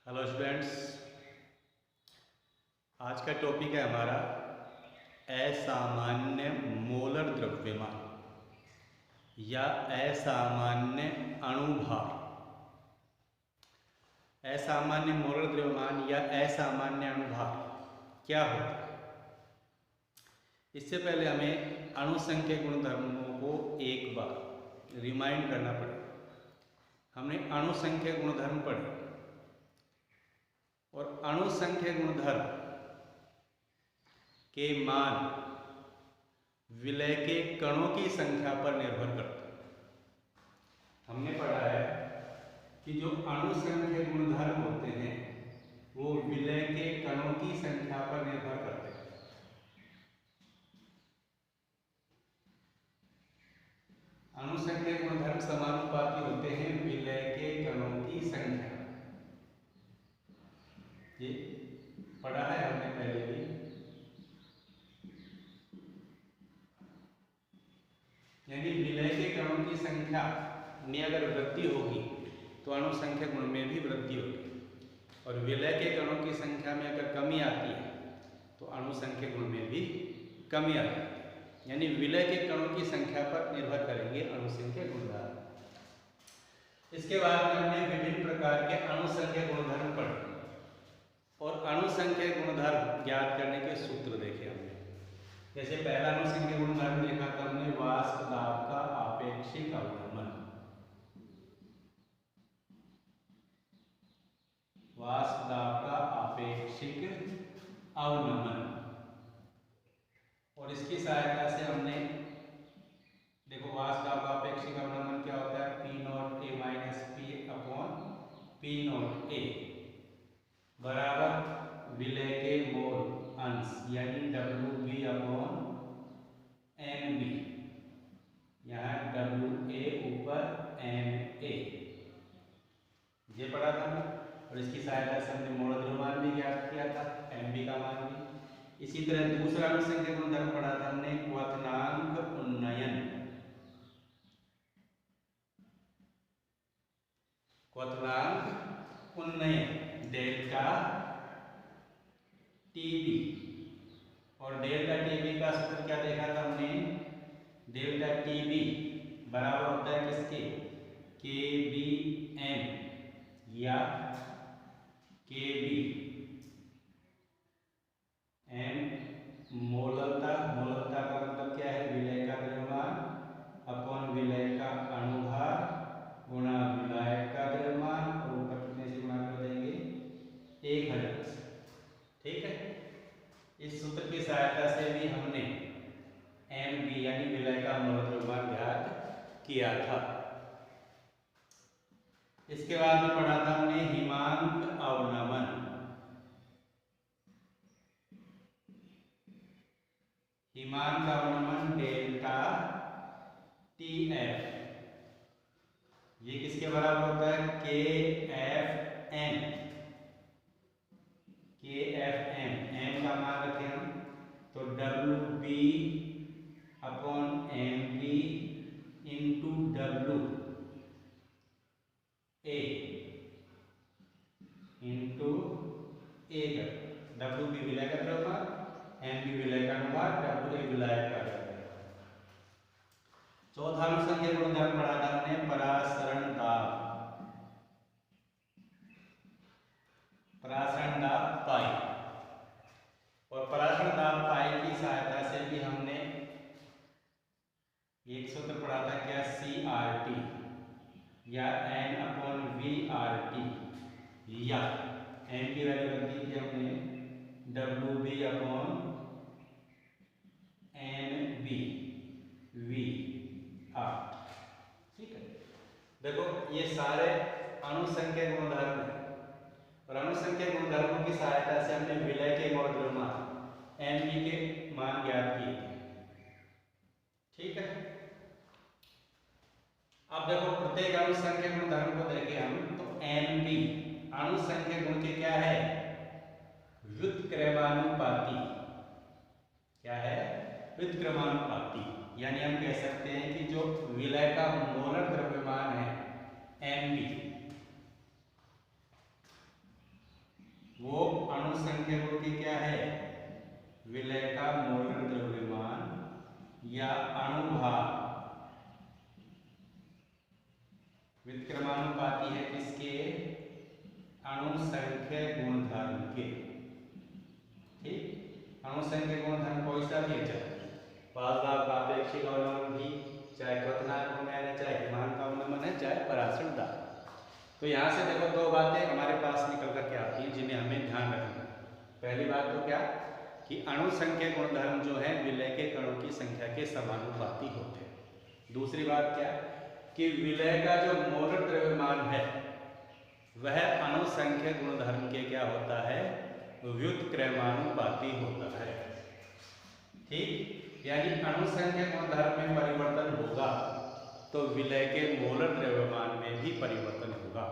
Hello students, आज का topic है हमारा असामान्य मोलर द्रव्यमान या असामान्य अणुभार। असामान्य मोलर द्रव्यमान या असामान्य अणुभार क्या होता है? इससे पहले हमें अणुसंख्यक गुणधर्मों को एक बार रिमाइंड करना पड़ेगा। हमने अणुसंख्यक गुणधर्म पढ़े और अणुसंख्यक गुणधर्म के मान विलय के कणों की संख्या पर निर्भर करते हैं। हमने पढ़ा है कि जो अणुसंख्यक गुणधर्म होते हैं वो विलय के कणों की संख्या पर निर्भर करते हैं। अणुसंख्यक गुणधर्म समानुपाती होते हैं विलय के कणों की संख्या। ये पढ़ा है हमने पहले भी। यानी विलय के कणों की संख्या में अगर वृद्धि होगी तो अणुसंख्यक गुण में भी वृद्धि होगी, और विलय के कणों की संख्या में अगर कमी आती है तो अणुसंख्यक गुण में भी कमी आती है। यानी विलय के कणों की संख्या पर निर्भर करेंगे अणुसंख्यक गुणधर्म। इसके बाद में हमने विभिन्न प्रकार के अणुसंख्यक गुणधर्म पढ़े और अणुसंख्यक गुणधर्म ज्ञात करने के सूत्र देखे हमने। जैसे पहला अणुसंख्यक गुणधर्म देखा था हमने, वाष्प दाब का आपेक्षिक अवनमन। वाष्प दाब का आपेक्षिक अवनमन, और इसकी सहायता से हमने देखो वाष्प दाब का आपेक्षिक अवनमन क्या होता है, P not A minus P upon P not A बराबर विलय के मोल अंश यानी W B upon M B. यहाँ डब्ल्यू ए ऊपर एम ए, ये पढ़ा था हमने। और इसकी सहायता से हमने मोल द्रव्यमान भी ज्ञात किया था, एम बी का मान भी। इसी तरह दूसरा अणुसंख्यक गुणधर्म पढ़ा था हमने, क्वथनांक उन्नयन। क्वथनांक उन्नयन डेल्टा टीबी, और डेल्टा टीबी का सूत्र क्या देखा था हमने, डेल्टा टीबी बराबर होता है किसके, के बी एम या के बी एम मोलरता। मोलरता का मतलब क्या है, विलय का द्रव्यमान अपॉन विलय का अणुभार गुणा विलायक का द्रव्यमान, और ऊपर कितने से गुणा कर देंगे, 1000 से। ठीक है, इस सूत्र की सहायता से भी हमने एम बी यानी विलय का मोलर द्रव्यमान ज्ञात किया था। इसके बाद में पढ़ा था हमने हिमांक अवनमन। हिमांक अवनमन डेल्टा टी एफ, ये किसके बराबर होता है, K F M. K F M, M का मान रखें हम तो W B upon M B into W A into A. W B विलय का द्रव्यमान, एम बी विलय का अणुभार, डब्ल्यू ए विलायक का द्रव्यमान। चौथा अणुसंख्यक गुणधर्म पढ़ा था हमने, परासरण दाब। परासरण दाब पाई, और परासरण दाब पाई की सहायता से भी हमने एक सूत्र पढ़ा था क्या, सी आर टी या N upon V R T, या एन की वैल्यू रख दी थी हमने W B upon N B V R. ठीक है, देखो ये सारे अणुसंख्यक गुणधर्म हैं, और अणुसंख्यक गुणधर्मों की सहायता से हमने विलय के मोल द्रव्यमान एम बी के मान ज्ञात किए थे। ठीक है, अब देखो प्रत्येक अणुसंख्यक गुणधर्म को देखें हम तो एम बी अणुसंख्यक गुण के क्या है, व्युत्क्रमानुपाती। क्या है, व्युत्क्रमानुपाती। यानी हम कह सकते हैं कि जो विलय का मोलर द्रव्यमान है एम बी, वो अणु संख्या गुण की क्या है, विलय का मोलर द्रव्यमान या अणुभार व्युत्क्रमानुपाती है किसके, अणु संख्या गुणधर्म के। ठीक, अणु संख्या गुणधर्म कोई सा भी चाहे पारभाग आपेक्षिक अवलंबन भी, चाहे क्वथनात्मक अवनमन है, चाहे हिमांक अवलंबन है, चाहे पराशर दाब। तो यहाँ से देखो दो बातें हमारे पास निकल करके आती हैं जिन्हें हमें ध्यान रखना है। पहली बात तो क्या कि अणु संख्या गुणधर्म जो है विलय के कणों की संख्या के समानुपाती होते हैं। दूसरी बात क्या कि विलय का जो मोलर द्रव्यमान है वह अणु संख्या गुणधर्म के क्या होता है, व्युत्क्रमानुपाती होता है। ठीक, यानी अणु संख्या गुणधर्म में परिवर्तन होगा तो विलय के मोलर द्रव्यमान में भी परिवर्तन होगा।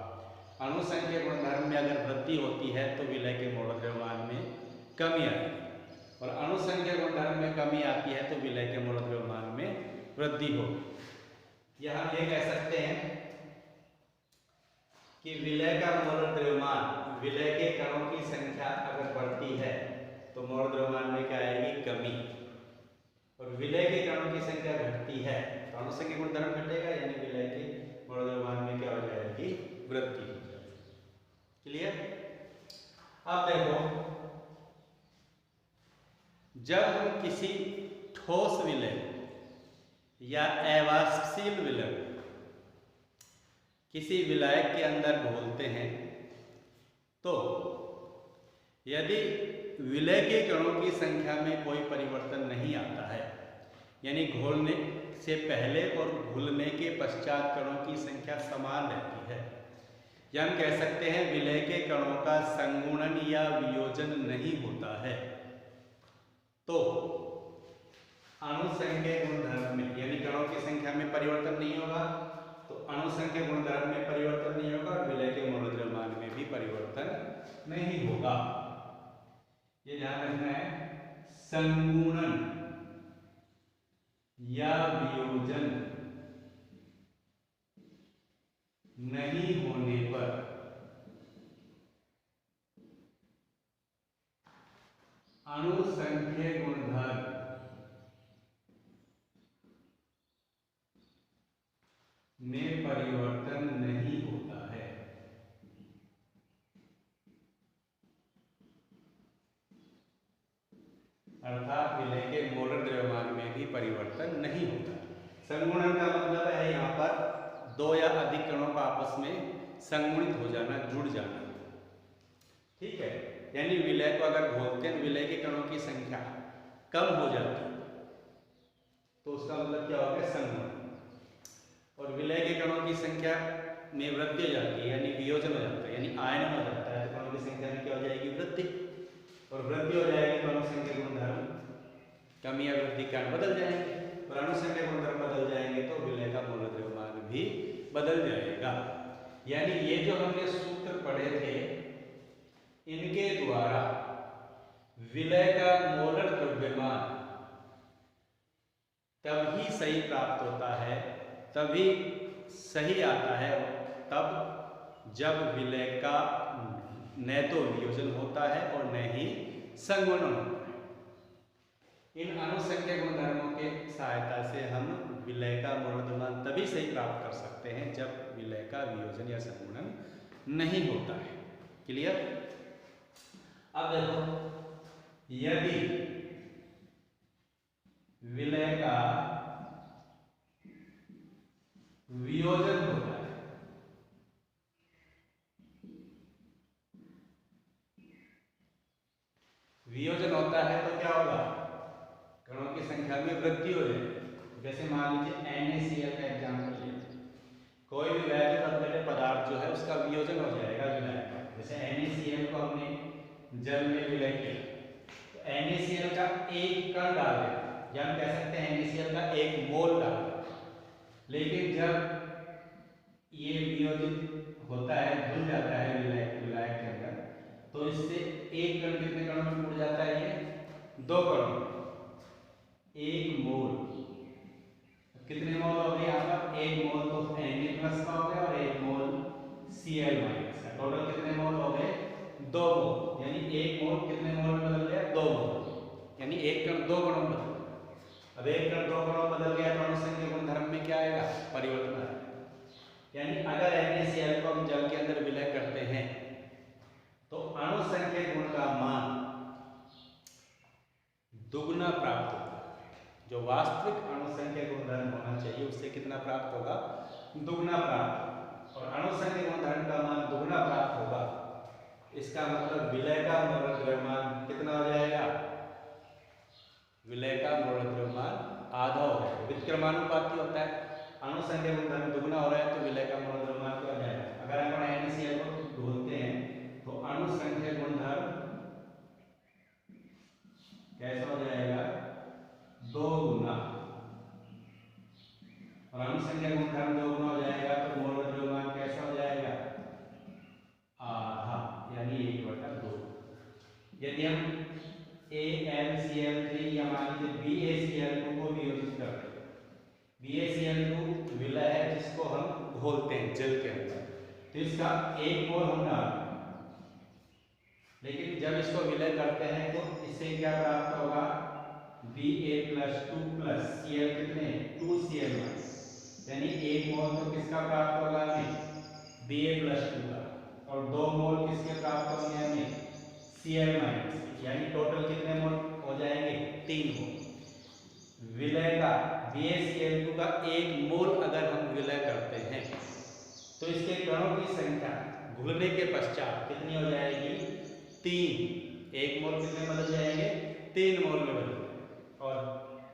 अणु संख्या गुणधर्म में अगर वृद्धि होती है तो विलय के मोलर द्रव्यमान में कमी आएगी, और अणु संख्या गुणधर्म में कमी आती है तो विलय के मोलर द्रव्यमान में वृद्धि होगी। यह हम ये कह सकते हैं कि विलय का मोलर द्रव्यमान, विलय के कणों की संख्या अगर बढ़ती है तो मोलर द्रव्यमान में क्या आएगी, कमी, और विलय के कणों की संख्या घटती है तो अणु संख्या गुणधर्म घटेगा, यानी विलय के मोलर द्रव्यमान में क्या हो जाएगी, वृद्धि हो जाएगी। क्लियर। अब देखो जब हम किसी ठोस विलय या अवाष्पशील विलय किसी विलायक के अंदर घोलते हैं तो यदि विलय के कणों की संख्या में कोई परिवर्तन नहीं आता है, यानी घोलने से पहले और घुलने के पश्चात कणों की संख्या समान रहती है, या हम कह सकते हैं विलय के कणों का संगुणन या वियोजन नहीं होता है, तो अणु संख्या गुणधर्म में, यानी कणों की संख्या में परिवर्तन नहीं होगा तो अणु संख्या गुणधर्म में परिवर्तन नहीं होगा और विलय के मोलर द्रव्यमान में भी परिवर्तन नहीं होगा। ये ध्यान रखना है, संगुणन या वियोजन नहीं होने पर अणु संख्या गुणधर्म में परिवर्तन नहीं होता है। अर्थात विलय के मोलर द्रव्यमान में भी परिवर्तन नहीं होता। संगुणन का मतलब है यहाँ पर दो या अधिक कणों का आपस में संगुणित हो जाना, जुड़ जाना। ठीक है, यानी विलय को अगर घोलते हैं, विलय के कणों की संख्या कम हो जाती है तो उसका मतलब क्या हो गया, संगुणन, और विलय के कणों की संख्या में वृद्धि हो जाती है यानी वियोजन हो जाता है, यानी आयनन हो जाता है, तो कणों की संख्या में क्या हो जाएगी, वृद्धि, और वृद्धि हो जाएगी तो अणु संख्या गुणधर्म कमी या वृद्धि कारण बदल जाएंगे, और अणु संख्या गुणधर्म बदल जाएंगे तो विलय का मोलर द्रव्यमान भी बदल जाएगा। यानी ये जो हमने सूत्र पढ़े थे इनके द्वारा विलय का मोलर द्रव्यमान तभी सही प्राप्त होता है, तभी सही आता है तब जब विलय का न तो वियोजन होता है और न ही संगुणन होता है। इन अणु संख्या गुणधर्मों के सहायता से हम विलय का मोलर द्रव्यमान तभी सही प्राप्त कर सकते हैं जब विलय का वियोजन या संगुणन नहीं होता है। क्लियर। अब देखो यदि विलय का वियोजन होता है वियोजन होता है तो क्या होगा, कणों की संख्या में वृद्धि हो जाएगी। जैसे मान लीजिए NaCl का एग्जाम्पल लिया, कोई भी वैध तत्व पदार्थ जो है उसका वियोजन हो जाएगा विलय का। जैसे NaCl को हमने जल में विलय किया तो NaCl का एक कण डाले, या हम कह सकते हैं NaCl का एक मोल डाले, लेकिन जब ये वियोजित होता है, घुल जाता है विलायक के अंदर, तो इससे एक कण कितने कणों में टूट जाता है, ये दो कणों, एक मोल, कितने मोल हो गए यहाँ पर, एक मोल तो Na+ का हो गया और एक मोल Cl- का, टोटल कितने मोल हो गए, दो मोल, एक कण दो कणों में बदल गया। अब एक कण दो कणों में बदल गया तो अणुसंख्यक गुणधर्म में क्या आएगा? परिवर्तन आएगा। यानी अगर NaCl को हम जल के अंदर विलय करते हैं तो अणुसंख्यक गुण का मान दुगुना प्राप्त होगा। जो वास्तविक अणुसंख्यक गुणधर्म होना चाहिए उससे कितना प्राप्त होगा? दुगुना प्राप्त। और अणुसंख्यक गुणधर्म का मान दुगुना प्राप्त होगा, इसका मतलब विलय का मोल द्रव्यमान कितना हो जाएगा? विलय का मोल द्रव्यमान आधा हो जाएगा। विक्रमानुपाती होता है, अणुसंख्यक गुणधर्म दुगुना हो रहा है तो विलय का मोल द्रव्यमान क्या हो जाएगा? अगर अपन NaCl को ढूंढते हैं तो अणुसंख्यक गुणधर्म कैसा हो जाएगा? दो गुना। और अणुसंख्यक गुणधर्म दो गुना हो जाएगा तो मोल द्रव्यमान कैसा हो जाएगा? आधा, यानी 1/2। यदि हम AlCl3 या मान लीजिए BaCl2 को वियोजित करते हैं, BaCl2 विलय है जिसको हम घोलते हैं जल के अंदर, तो इसका 1 मोल हम डालते हैं। लेकिन जब इसको विलय करते हैं तो इससे क्या प्राप्त होगा? Ba+2 Cl कितने? 2Cl-, यानी 1 मोल तो किसका प्राप्त होगा हमें? Ba+2 का। और 2 मोल किसके प्राप्त होंगे हमें? Cl-, यानी टोटल कितने मोल हो जाएंगे? 3 मोल। विलय का BaCl2 का 1 मोल अगर हम विलय करते हैं तो इसके कणों की संख्या घुलने के पश्चात कितनी हो जाएगी? 3। 1 मोल कितने बदल जाएंगे? 3 मोल में बदल, और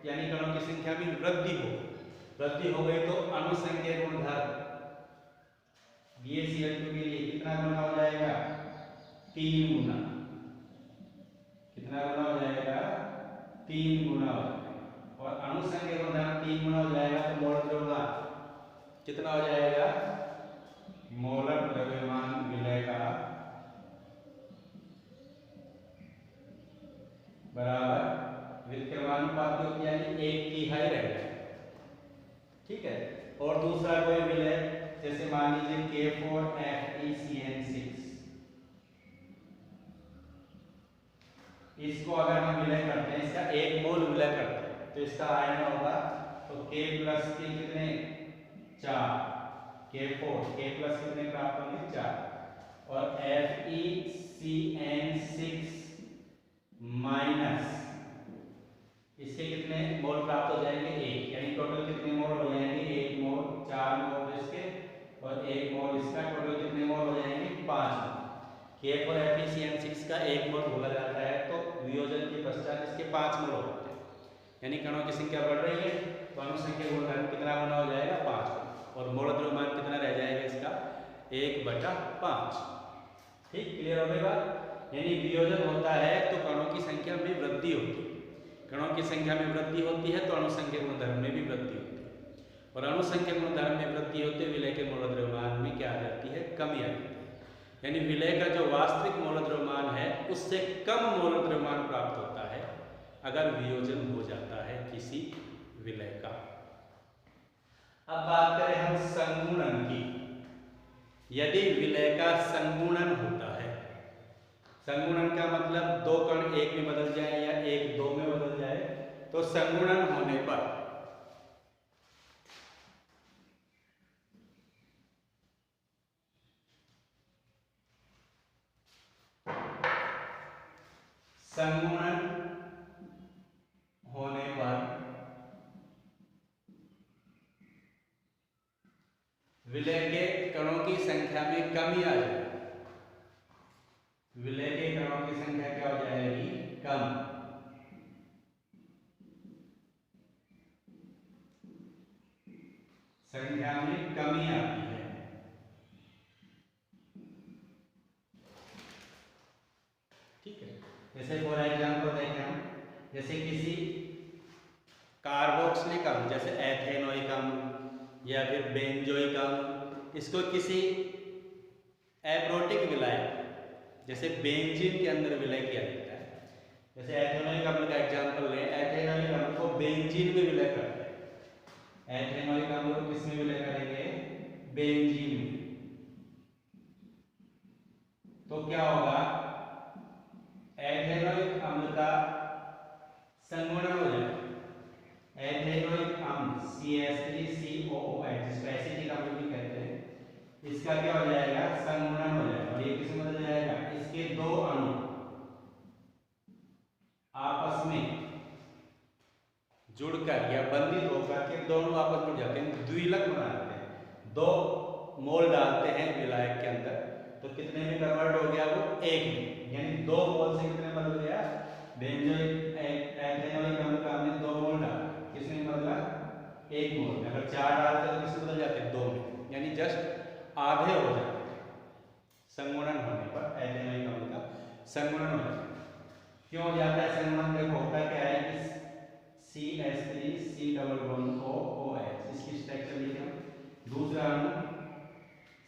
यानी कणों की संख्या में वृद्धि हो गई तो अणुसंख्यक गुणधर्म BaCl2 के लिए कितना गुना हो जाएगा? 3 गुना। कितना गुना हो जाएगा? 3 गुना हो जाएगा। और अणुसंख्यक गुणधर्म 3 गुना हो जाएगा तो मोल द्रव्यमान कितना हो जाएगा? मोलर द्रव्यमान विलय का बराबर विक्रमानुपाती, यानी 1/3 रह जाएगा। ठीक है। और दूसरा कोई विलय, जैसे मान लीजिए K4FeCN6, इसको अगर हम विलय करते हैं, इसका 1 मोल विलय करते हैं तो इसका आयन होगा तो K+K कितने? 4। K4 K+ कितने प्राप्त होंगे? 4। और FeCN6 माइनस इसके कितने मोल प्राप्त हो जाएंगे? 1, यानी टोटल कितने मोल हो जाएंगे? 1 मोल, 4 मोल इसके और 1 मोल इसका, टोटल कितने मोल हो जाएंगे? 5 मोल। K4FeCN6 का 1 मोल घोला जाता है तो वियोजन के पश्चात इसके 5 मोल हो जाते हैं, यानी कणों की संख्या बढ़ रही है तो अणुसंख्यक गुणधर्म कितना गुना हो जाएगा? 5 गुना। और मोल द्रव्यमान कितना रह जाएगा इसका? 1/5। ठीक, क्लियर हो गई बात? यानी वियोजन होता है तो कणों की संख्या में वृद्धि होती है। कणों की संख्या में वृद्धि होती है तो अणुसंख्यक गुणधर्म में भी वृद्धि होती है। और अणुसंख्यक गुणधर्म में वृद्धि होते विलय के मोल द्रव्यमान में क्या आ जाती है? कमी आ जाती है। यानी विलय का जो वास्तविक मोल द्रव्यमान है उससे कम मोल द्रव्यमान प्राप्त होता है अगर वियोजन हो जाता है किसी विलय का। अब बात करें हम संगुणन की। यदि विलय का संगुणन होता है, संगुणन का मतलब 2 कण 1 में बदल जाए या 1 2 में बदल जाए, तो संगुणन होने पर विलय के कणों की संख्या में कमी आ जाएगी। विलय के कणों की संख्या क्या हो जाएगी? कम। संख्या में कमी आती है। ठीक है, जैसे फॉर एग्जाम्पल देखें हम, जैसे किसी कार्बोक्सिलिक अम्ल जैसे एथेनोइक अम्ल या फिर बेंजोइक अम्ल, इसको किसी एब्रोटिक विलय जैसे बेंजीन के अंदर विलय किया जाता है। जैसे एथेनोइक अम्ल का एग्जाम्पल लें, एथेनोइक अम्ल को बेंजीन में विलय करते हैं। एथेनोइक अम्ल को किस में विलय करेंगे? बेंजीन में। तो क्या होगा? एथेनोइक अम्ल का संगुणन हो जाए। एथेनोइक अम्ल CH3COOH, जिसको एसिटिक अम्ल भी कहते हैं, इसका क्या हो जाएगा? संगुणन हो जाएगा। और ये किसमें बदल जाएगा? इसके दो अणु आपस में जुड़कर या बंधित होकर के दोनों आपस में जुड़ जाते हैं, द्विलक बना लेते हैं। 2 मोल डालते हैं विलायक के अंदर तो कितने में कन्वर्ट हो गया? वो 1 में। यानी 2 मोल से कितने बदल गया? बेंजोइक एथेनोइक अम्ल का हमने 2 मोल डाला, किसमें बदला? 1 मोल। अगर 4 डालते तो किसमें बदल जाते? 2 में। यानी जस्ट आधे हो जाते हैं संगुणन होने पर। एथेनोइक अम्ल का संगुणन हो जाता है। क्यों हो जाता है संगुणन? देखो होता क्या है कि CH3C डबल बॉन्ड OOH, इसकी स्ट्रक्चर लिखे हम। दूसरा अणु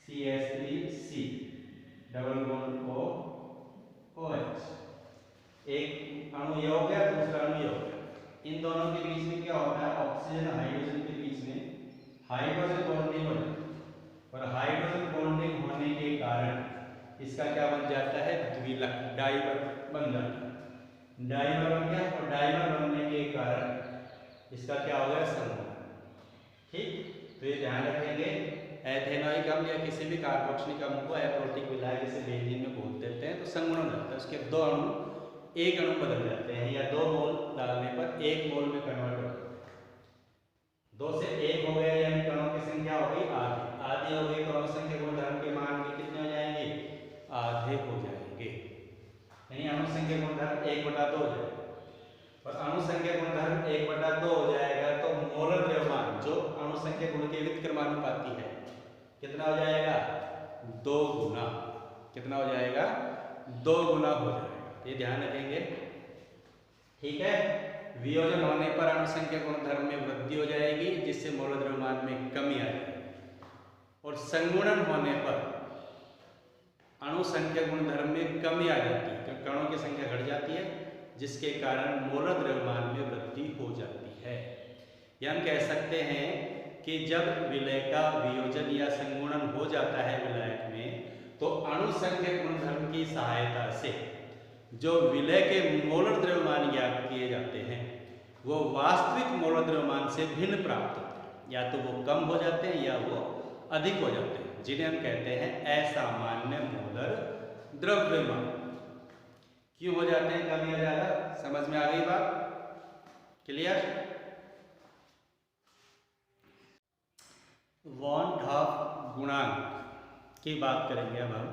CH3C डबल बॉन्ड OOH, एक अणु ये हो गया, दूसरा अणु ये हो गया। इन दोनों के बीच में क्या होता है? ऑक्सीजन हाइड्रोजन के बीच में हाइड्रोजन बॉन्डिंग हो जाती है। और हाइड्रोजन बॉन्डिंग होने के कारण इसका क्या बन जाता है? द्विलक, डाइवर बन जाता है। डाइवर बन गया और डाइवर बनने के कारण इसका क्या हो गया? संगुणन। ठीक, तो ये ध्यान रखेंगे। एथेनोइक अम्ल या किसी भी कार्बोक्सिलिक अम्ल को एप्रोटिक विलायक जैसे बेंजीन में घोल देते हैं तो संगुणन हो जाता है। उसके 2 अणु 1 अणु बदल जाते हैं, या 2 मोल डालने पर 1 मोल में कन्वर्ट हो जाते हैं। 2 से 1 हो गया, यानी कणों की संख्या हो गई आधी। आधी हो गई तो अणु संख्या गुणधर्म के मान भी कितने हो जाएंगे? आधे हो जाएंगे। यानी अणु संख्या गुणधर्म 1/2 हो जाएगा। और अणु संख्या गुणधर्म 1/2 हो जाएगा तो मोलर द्रव्यमान जो अणु संख्या गुण के व्युत्क्रमानुपाती है कितना हो जाएगा? 2 गुना। कितना हो जाएगा? 2 गुना हो जाएगा। ये ध्यान रखेंगे। ठीक है। वियोजन होने पर अणु संख्या गुणधर्म में वृद्धि हो जाएगी, जिससे मोलर द्रव्यमान में कमी आ जाएगी। और संगुणन होने पर अणु संख्या गुणधर्म में कमी आ जाती है, कणों की संख्या घट जाती है, जिसके कारण मोलर द्रव्यमान में वृद्धि हो जाती है। या हम कह सकते हैं कि जब विलय का वियोजन या संगुणन हो जाता है विलायक में, तो अणु संख्या गुणधर्म की सहायता से जो विलय के मोलर द्रव्यमान ज्ञात किए जाते हैं वो वास्तविक मोलर द्रव्यमान से भिन्न प्राप्त होते हैं। या तो वो कम हो जाते हैं या वो अधिक हो जाते हैं, जिन्हें हम कहते हैं असामान्य मोलर द्रव्यमान। क्यों हो जाते हैं कम या ज्यादा? समझ में आ गई बात? क्लियर? वॉन डॉफ गुणांक की बात करेंगे अब हम।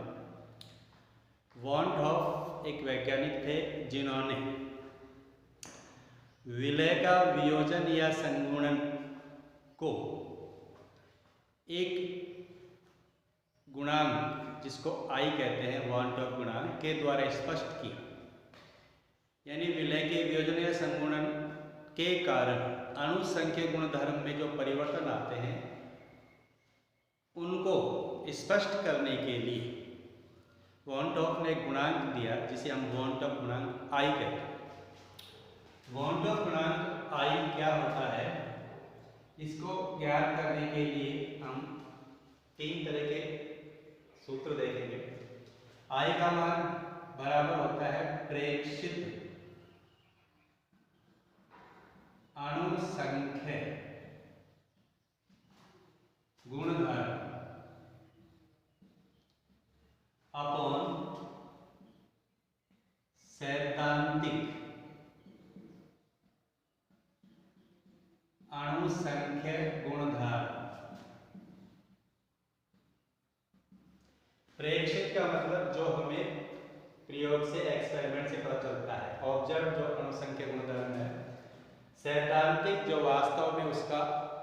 वॉन डॉफ एक वैज्ञानिक थे जिन्होंने विलय का वियोजन या संगुणन को एक गुणांक जिसको आई कहते हैं, वॉन डॉफ गुणांक के द्वारा स्पष्ट किया। यानी विलय के वियोजन या संगुणन के कारण अणु संख्या गुणधर्म में जो परिवर्तन आते हैं उनको स्पष्ट करने के लिए वॉन डॉफ ने एक गुणांक दिया जिसे हम वॉन डॉफ गुणांक आई कहते हैं। वॉन डॉफ गुणांक आई क्या होता है, इसको ज्ञात करने के लिए हम 3 तरह के सूत्र देखेंगे। आई का मान बराबर होता है प्रेक्षित अणु संख्या गुणधर्म अपॉन सैद्धांतिक अणु संख्या गुणधर्म। प्रेक्षित का मतलब जो हमें प्रयोग से, एक्सपेरिमेंट से पता चलता है, ऑब्जर्व जो अणु संख्या गुणधर्म है। सैद्धांतिक जो वास्तव में उसका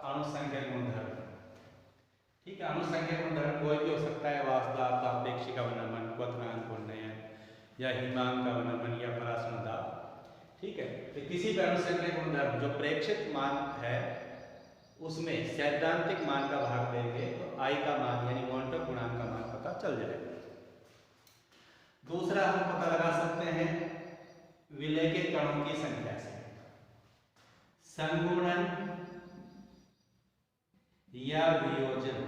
अणु संख्या गुणधर्म। ठीक है, अणु संख्या गुणधर्म कोई भी हो सकता है, वाष्पदाब, सापेक्षिक अवनमन, क्वथनांक उन्नयन या हिमांक अवनमन या परासरण दाब। ठीक है, तो किसी भी अणु संख्या गुणधर्म जो प्रेक्षित मान है उसमें सैद्धांतिक मान का भाग देंगे तो आई का मान यानी वॉन डॉफ गुणांक का मान पता चल जाएगा। दूसरा हम पता लगा सकते हैं विलय के कणों की संख्या से। संगुणन या वियोजन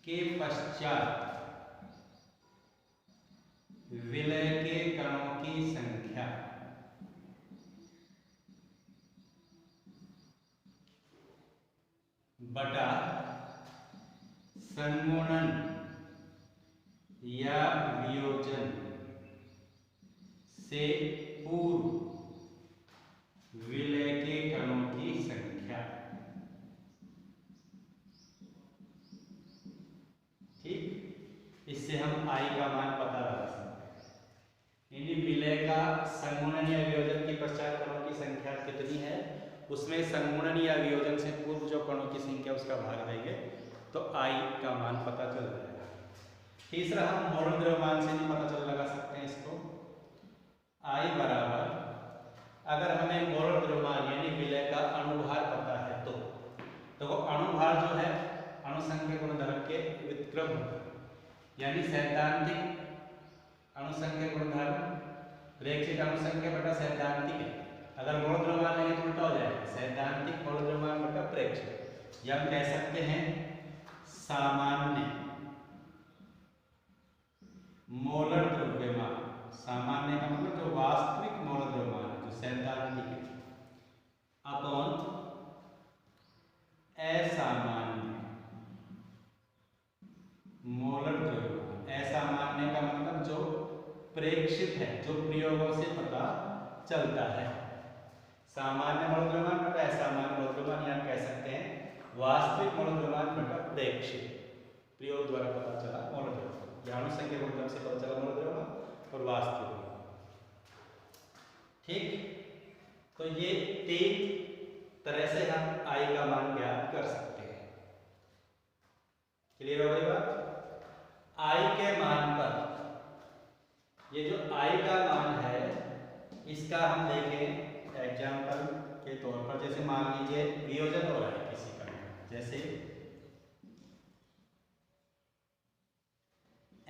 के पश्चात विलय के कणों की संख्या या वियोजन से पूर्व विलय के कणों की संख्या। ठीक, इससे हम आई का मान पता लगा सकते हैं। यानी विलय का संगुणन या वियोजन के पश्चात कणों की संख्या कितनी है, उसमें संगुणन या वियोजन से पूर्व जो कणों की संख्या उसका भाग देंगे तो आई का मान पता चल जाएगा। तीसरा, हम मोल द्रव्यमान से भी पता चल लगा सकते हैं इसको। आई बराबर, अगर हमें मोल द्रव्यमान यानी विलय का अणुभार पता है तो वो अणुभार जो है अणुसंख्यक गुणधर्म के व्युत्क्रम होगा, यानी सैद्धांतिक अणुसंख्यक गुणधर्म प्रेक्षित अणुसंख्या बटा सैद्धांतिक है। अगर मोल द्रव्यमान लेंगे तो उल्टा हो जाएगा, सैद्धांतिक मोल द्रव्यमान बटा प्रेक्षित। या हम कह सकते हैं सामान्य मोलर द्रव्यमान। सामान्य का मतलब जो वास्तविक मोल द्रव्यमान है, जो सैद्धांतिक है, अपॉन असामान्य मोलर द्रव्यमान। असामान्य का मतलब जो प्रेक्षित है, जो प्रयोगों से पता चलता है। सामान्य मोल द्रव्यमान बटा असामान्य मोल द्रव्यमान, या कह सकते हैं वास्तविक मोल द्रव्यमान बटा प्रेक्षित, प्रयोग द्वारा पता चला मोल द्रव्यमान। अणुसंख्यक गुणधर्म से पता चला मोल द्रव्यमान और वास्तविक। ठीक, तो ये 3 तरह से हम आई का मान ज्ञात कर सकते हैं। क्लियर हो गई बात? आई के मान पर, ये जो आई का मान है इसका हम देखें एग्जाम्पल के तौर पर। जैसे मान लीजिए वियोजन हो रहा है किसी का, जैसे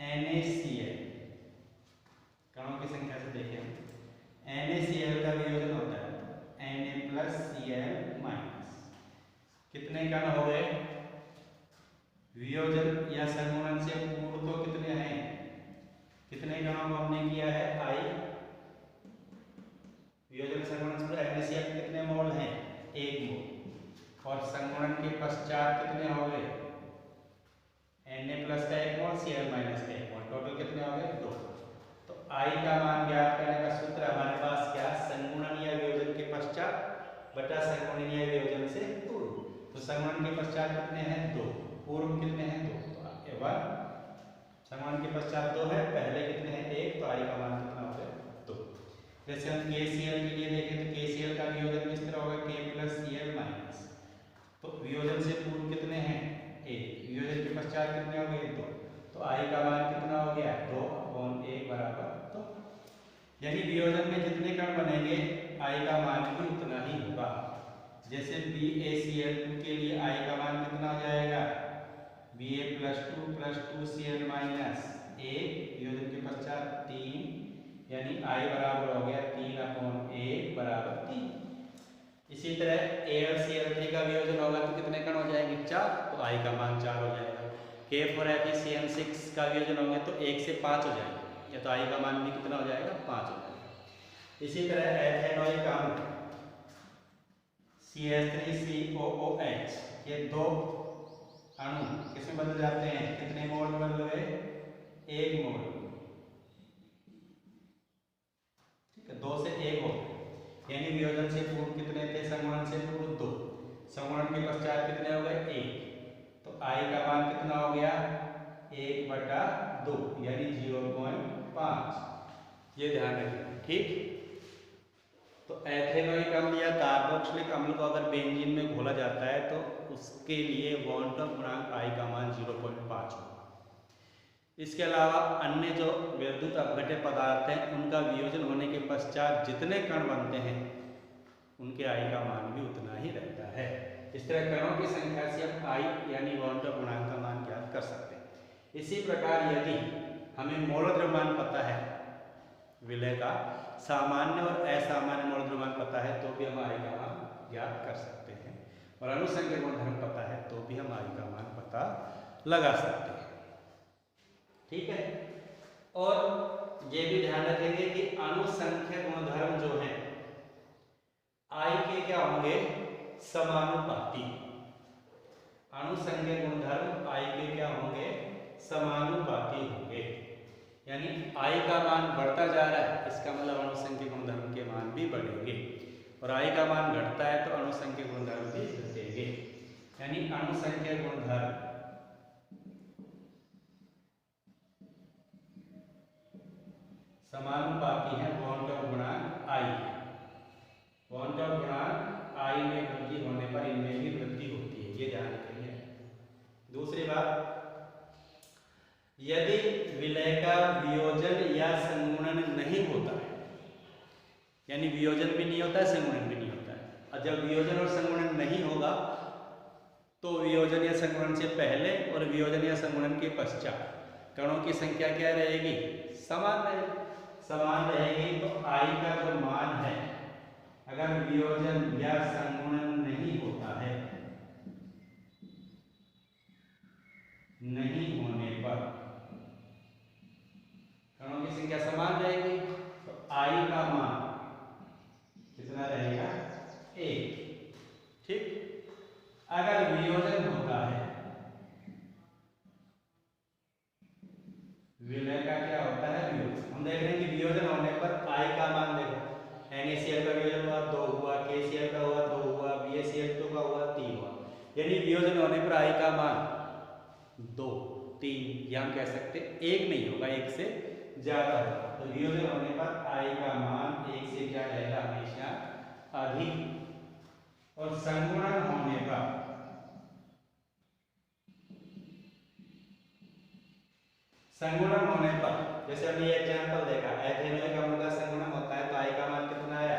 NaCl, कणों की संख्या से देखें, NaCl का वियोजन होता है Na+Cl-। कितने कण हो गए? वियोजन या संगुणन से पूर्व तो कितने हैं? कितने कणों को हमने किया है? आई। वियोजन संगुणन से NaCl कितने मोल हैं? 1 मोल। और संगुणन के पश्चात कितने हो गए? Na+ का 1 मोल, Cl- का 1 मोल, टोटल कितने हो गए? 2। तो आई का मान ज्ञात करने का सूत्र हमारे पास क्या? संगुणन या वियोजन के पश्चात बटा संगुणन या वियोजन से पूर्व। तो संगुणन के पश्चात कितने हैं? 2। पूर्व कितने हैं? 2। तो 1। संगुणन के पश्चात 2 है, पहले कितने हैं? 1। तो आई का मान कितना हो गया? 2। जैसे हम KCl के लिए देखें तो KCl का वियोजन किस तरह होगा? K+Cl-। तो वियोजन से पूर्व कितने हैं? 1। वियोजन के पश्चात कितने हो गए? 2। तो आई का मान कितना हो गया? 2/1 बराबर 2। यानी वियोजन में जितने कण बनेंगे आई का मान भी उतना ही होगा। जैसे BaCl2 के लिए आई का मान कितना हो जाएगा? Ba+2 + 2Cl-, 1 वियोजन के पश्चात 3, यानी आई बराबर हो गया 3/1 बराबर 3। इसी तरह AlCl3 का वियोजन होगा तो कितने कण हो जाएंगे? 4। तो आई का मान 4 हो जाएगा। K4FeCN6 का वियोजन होंगे तो 1 से 5 हो जाएगा, या तो आई का मान भी कितना हो जाएगा? 5 हो जाएगा। इसी तरह एथेनॉइक अम्ल CH3COOH, ये 2 अणु किसमें बदल जाते हैं? कितने मोल में बदल गए? 1 मोल। ठीक है, 2 से 1 हो गए। यानी वियोजन से पूर्व कितने थे? संगुणन से पूर्व 2, संगुणन के पश्चात कितने हो गए? 1। तो आई का मान कितना हो गया? 1/2, यानी 0.5। ये ध्यान रखिए। ठीक, तो एथेनॉइक अम्ल या कार्बोक्सिलिक अम्ल को अगर बेंजीन में घोला जाता है तो उसके लिए क्वांटम गुणांक आई का मान 0.5 होगा। इसके अलावा अन्य जो विद्युत अपघट्य पदार्थ हैं उनका वियोजन होने के पश्चात जितने कण बनते हैं उनके आई का मान भी उतना ही रहता है। इस तरह कणों की संख्या से हम आई यानी क्वांटम गुणांक का मान ज्ञात कर सकते हैं। इसी प्रकार यदि हमें मोल द्रव्यमान पता है विलय का, सामान्य और असामान्य मोल द्रव्यमान पता है तो भी हम आई का मान ज्ञात कर सकते हैं, और अणुसंख्यक गुणधर्म पता है तो भी हम आई का मान पता लगा सकते हैं। ठीक है, और ये भी ध्यान रखेंगे कि अणुसंख्यक गुणधर्म जो है आई के क्या होंगे? समानुपाती। अणुसंख्यक गुणधर्म आई के क्या होंगे? समानुपाती होंगे। यानी आई का मान बढ़ता जा रहा है, इसका मतलब अणुसंख्यक गुणधर्म के मान भी बढ़ेंगे, और आई का मान घटता है तो अणुसंख्यक गुणधर्म भी घटेंगे। यानी अणुसंख्यक गुणधर्म समानुपाती है बॉन्ड ऑफ गुणांक आई। बॉन्ड ऑफ गुणांक आई में वृद्धि होने पर इनमें भी वृद्धि होती है, ये ध्यान रखिए। दूसरी बात, यदि विलय का वियोजन या संगुणन नहीं होता है, यानी वियोजन भी नहीं होता है, संगुणन भी नहीं होता है, और जब वियोजन और संगुणन नहीं होगा तो वियोजन या संगुणन से पहले और वियोजन या संगुणन के पश्चात कणों की संख्या क्या रहेगी? समान रहेगी। समान रहेगी तो आई का जो मान है, अगर वियोजन या संगुणन नहीं होता है, नहीं होने पर कणों की संख्या समान रहेगी, तो आई का मान कितना रहेगा? 1। ठीक। अगर वियोजन होता है, विलय का क्या होता है? वियोजन। हम देख रहे हैं कि वियोजन होने पर आई का मान देखो, NaCl का वियोजन हुआ 2 हुआ, KCl का हुआ 2 हुआ, BaCl2 का हुआ 3 हुआ, यानी वियोजन होने पर आई का मान 2, 3, या हम कह सकते 1 नहीं होगा, 1 से ज्यादा होगा। तो वियोजन होने पर आई का मान 1 से क्या रहेगा? हमेशा अधिक। और संगुणन होने पर जैसे हमने एग्जांपल देखा, एथेनॉल का अम्ल का संगुणन होता है तो आई का मान कितना आया?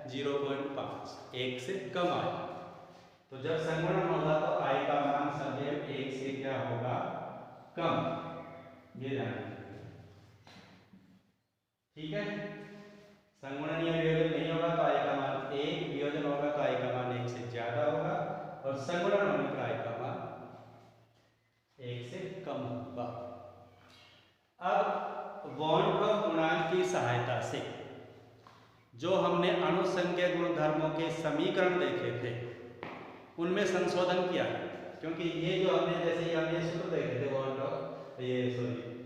0.5, 1 से कम आया। तो जब संगुणन होगा तो आई का मान सदैव 1 से क्या होगा? कम। ये ध्यान रखिए, ठीक है। संगुणन या वियोजन नहीं होगा तो आई का मान 1, वियोजन होगा तो आई का मान 1 से ज्यादा होगा, और संगुणन होने पर आई का मान 1 से कम होगा। अब बॉन्ड ऑफ गुणांक की सहायता से जो हमने अणुसंख्यक गुणधर्मों के समीकरण देखे थे उनमें संशोधन किया, क्योंकि ये जो हमने जैसे हमने सूत्र देखे थे बॉन्ड ऑफ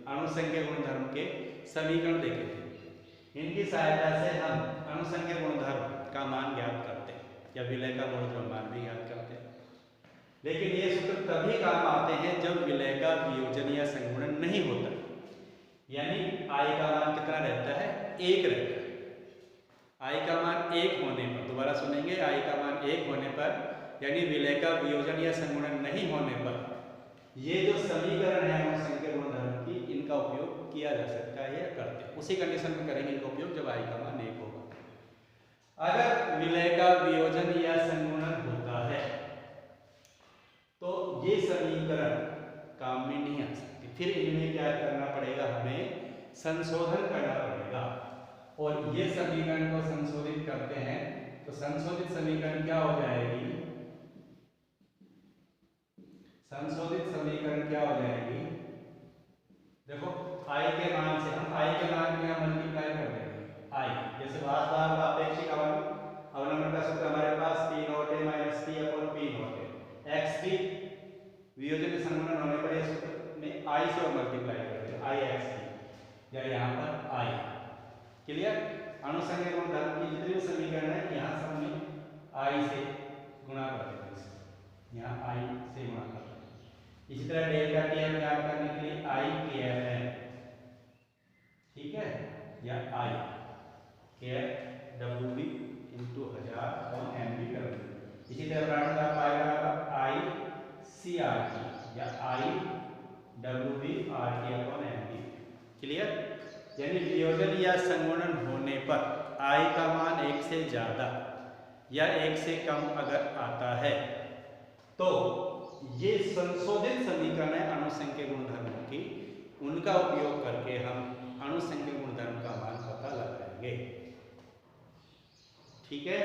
अणुसंख्यक गुणधर्म के समीकरण देखे थे, इनकी सहायता से हम अणुसंख्यक गुणधर्म का मान ज्ञात करते हैं या विलय का गुणधर्म मान भी ज्ञात करते हैं। लेकिन ये सूत्र तभी काम आते हैं जब विलय का वियोजन या संगुणन नहीं होता, यानी आई का मान कितना रहता है? 1 रहता है। आई का मान 1 होने पर, दोबारा सुनेंगे, आई का मान 1 होने पर, यानी विलय का वियोजन या संगुणन नहीं होने पर ये जो समीकरण है अणुसंख्यक गुणधर्म की, इनका उपयोग किया जा सकता है या करते हैं। उसी कंडीशन में करेंगे इनका उपयोग जब आई का मान 1 होगा। अगर विलय का वियोजन या संगुणन होता है तो ये समीकरण काम में नहीं आ सकती, फिर इनमें क्या करना पड़ेगा? हमें संशोधन करना पड़ेगा, और ये समीकरण को संशोधित करते हैं तो संशोधित समीकरण क्या हो जाएगी? संशोधित समीकरण क्या हो जाएगी? देखो, आई के मान से हम आई के मान में मल्टीप्लाई कर देंगे। आई जैसे बार अपेक्षिक अवलंबन का सूत्र हमारे पास P नॉट है minus P upon P not है। XT वियोजन के संगुणन होने पर इस सूत्र में आई से और मल्टीप्लाई कर देंगे, आई XT, या यहाँ पर आई। क्लियर? अणुसंख्यक गुणधर्म की जितने भी समीकरण है यहाँ सब में आई से गुणा कर देंगे, यहाँ आई से गुणा कर देंगे। इसी तरह डेल्टा टी हम ज्ञात करने के लिए आई केयर है, ठीक है, या आई केयर WB इंटू 1000 और MB कर देंगे। इसी तरह ब्रांड का पाई बराबर आई CRT या आई WB RT upon MB। Clear? यानी वियोजन या संगुणन होने पर आई का मान 1 से ज्यादा या 1 से कम अगर आता है तो ये संशोधित समीकरण है अणुसंख्यक गुणधर्मों की, उनका उपयोग करके हम अणुसंख्यक गुणधर्म का मान पता लगाएंगे। ठीक है?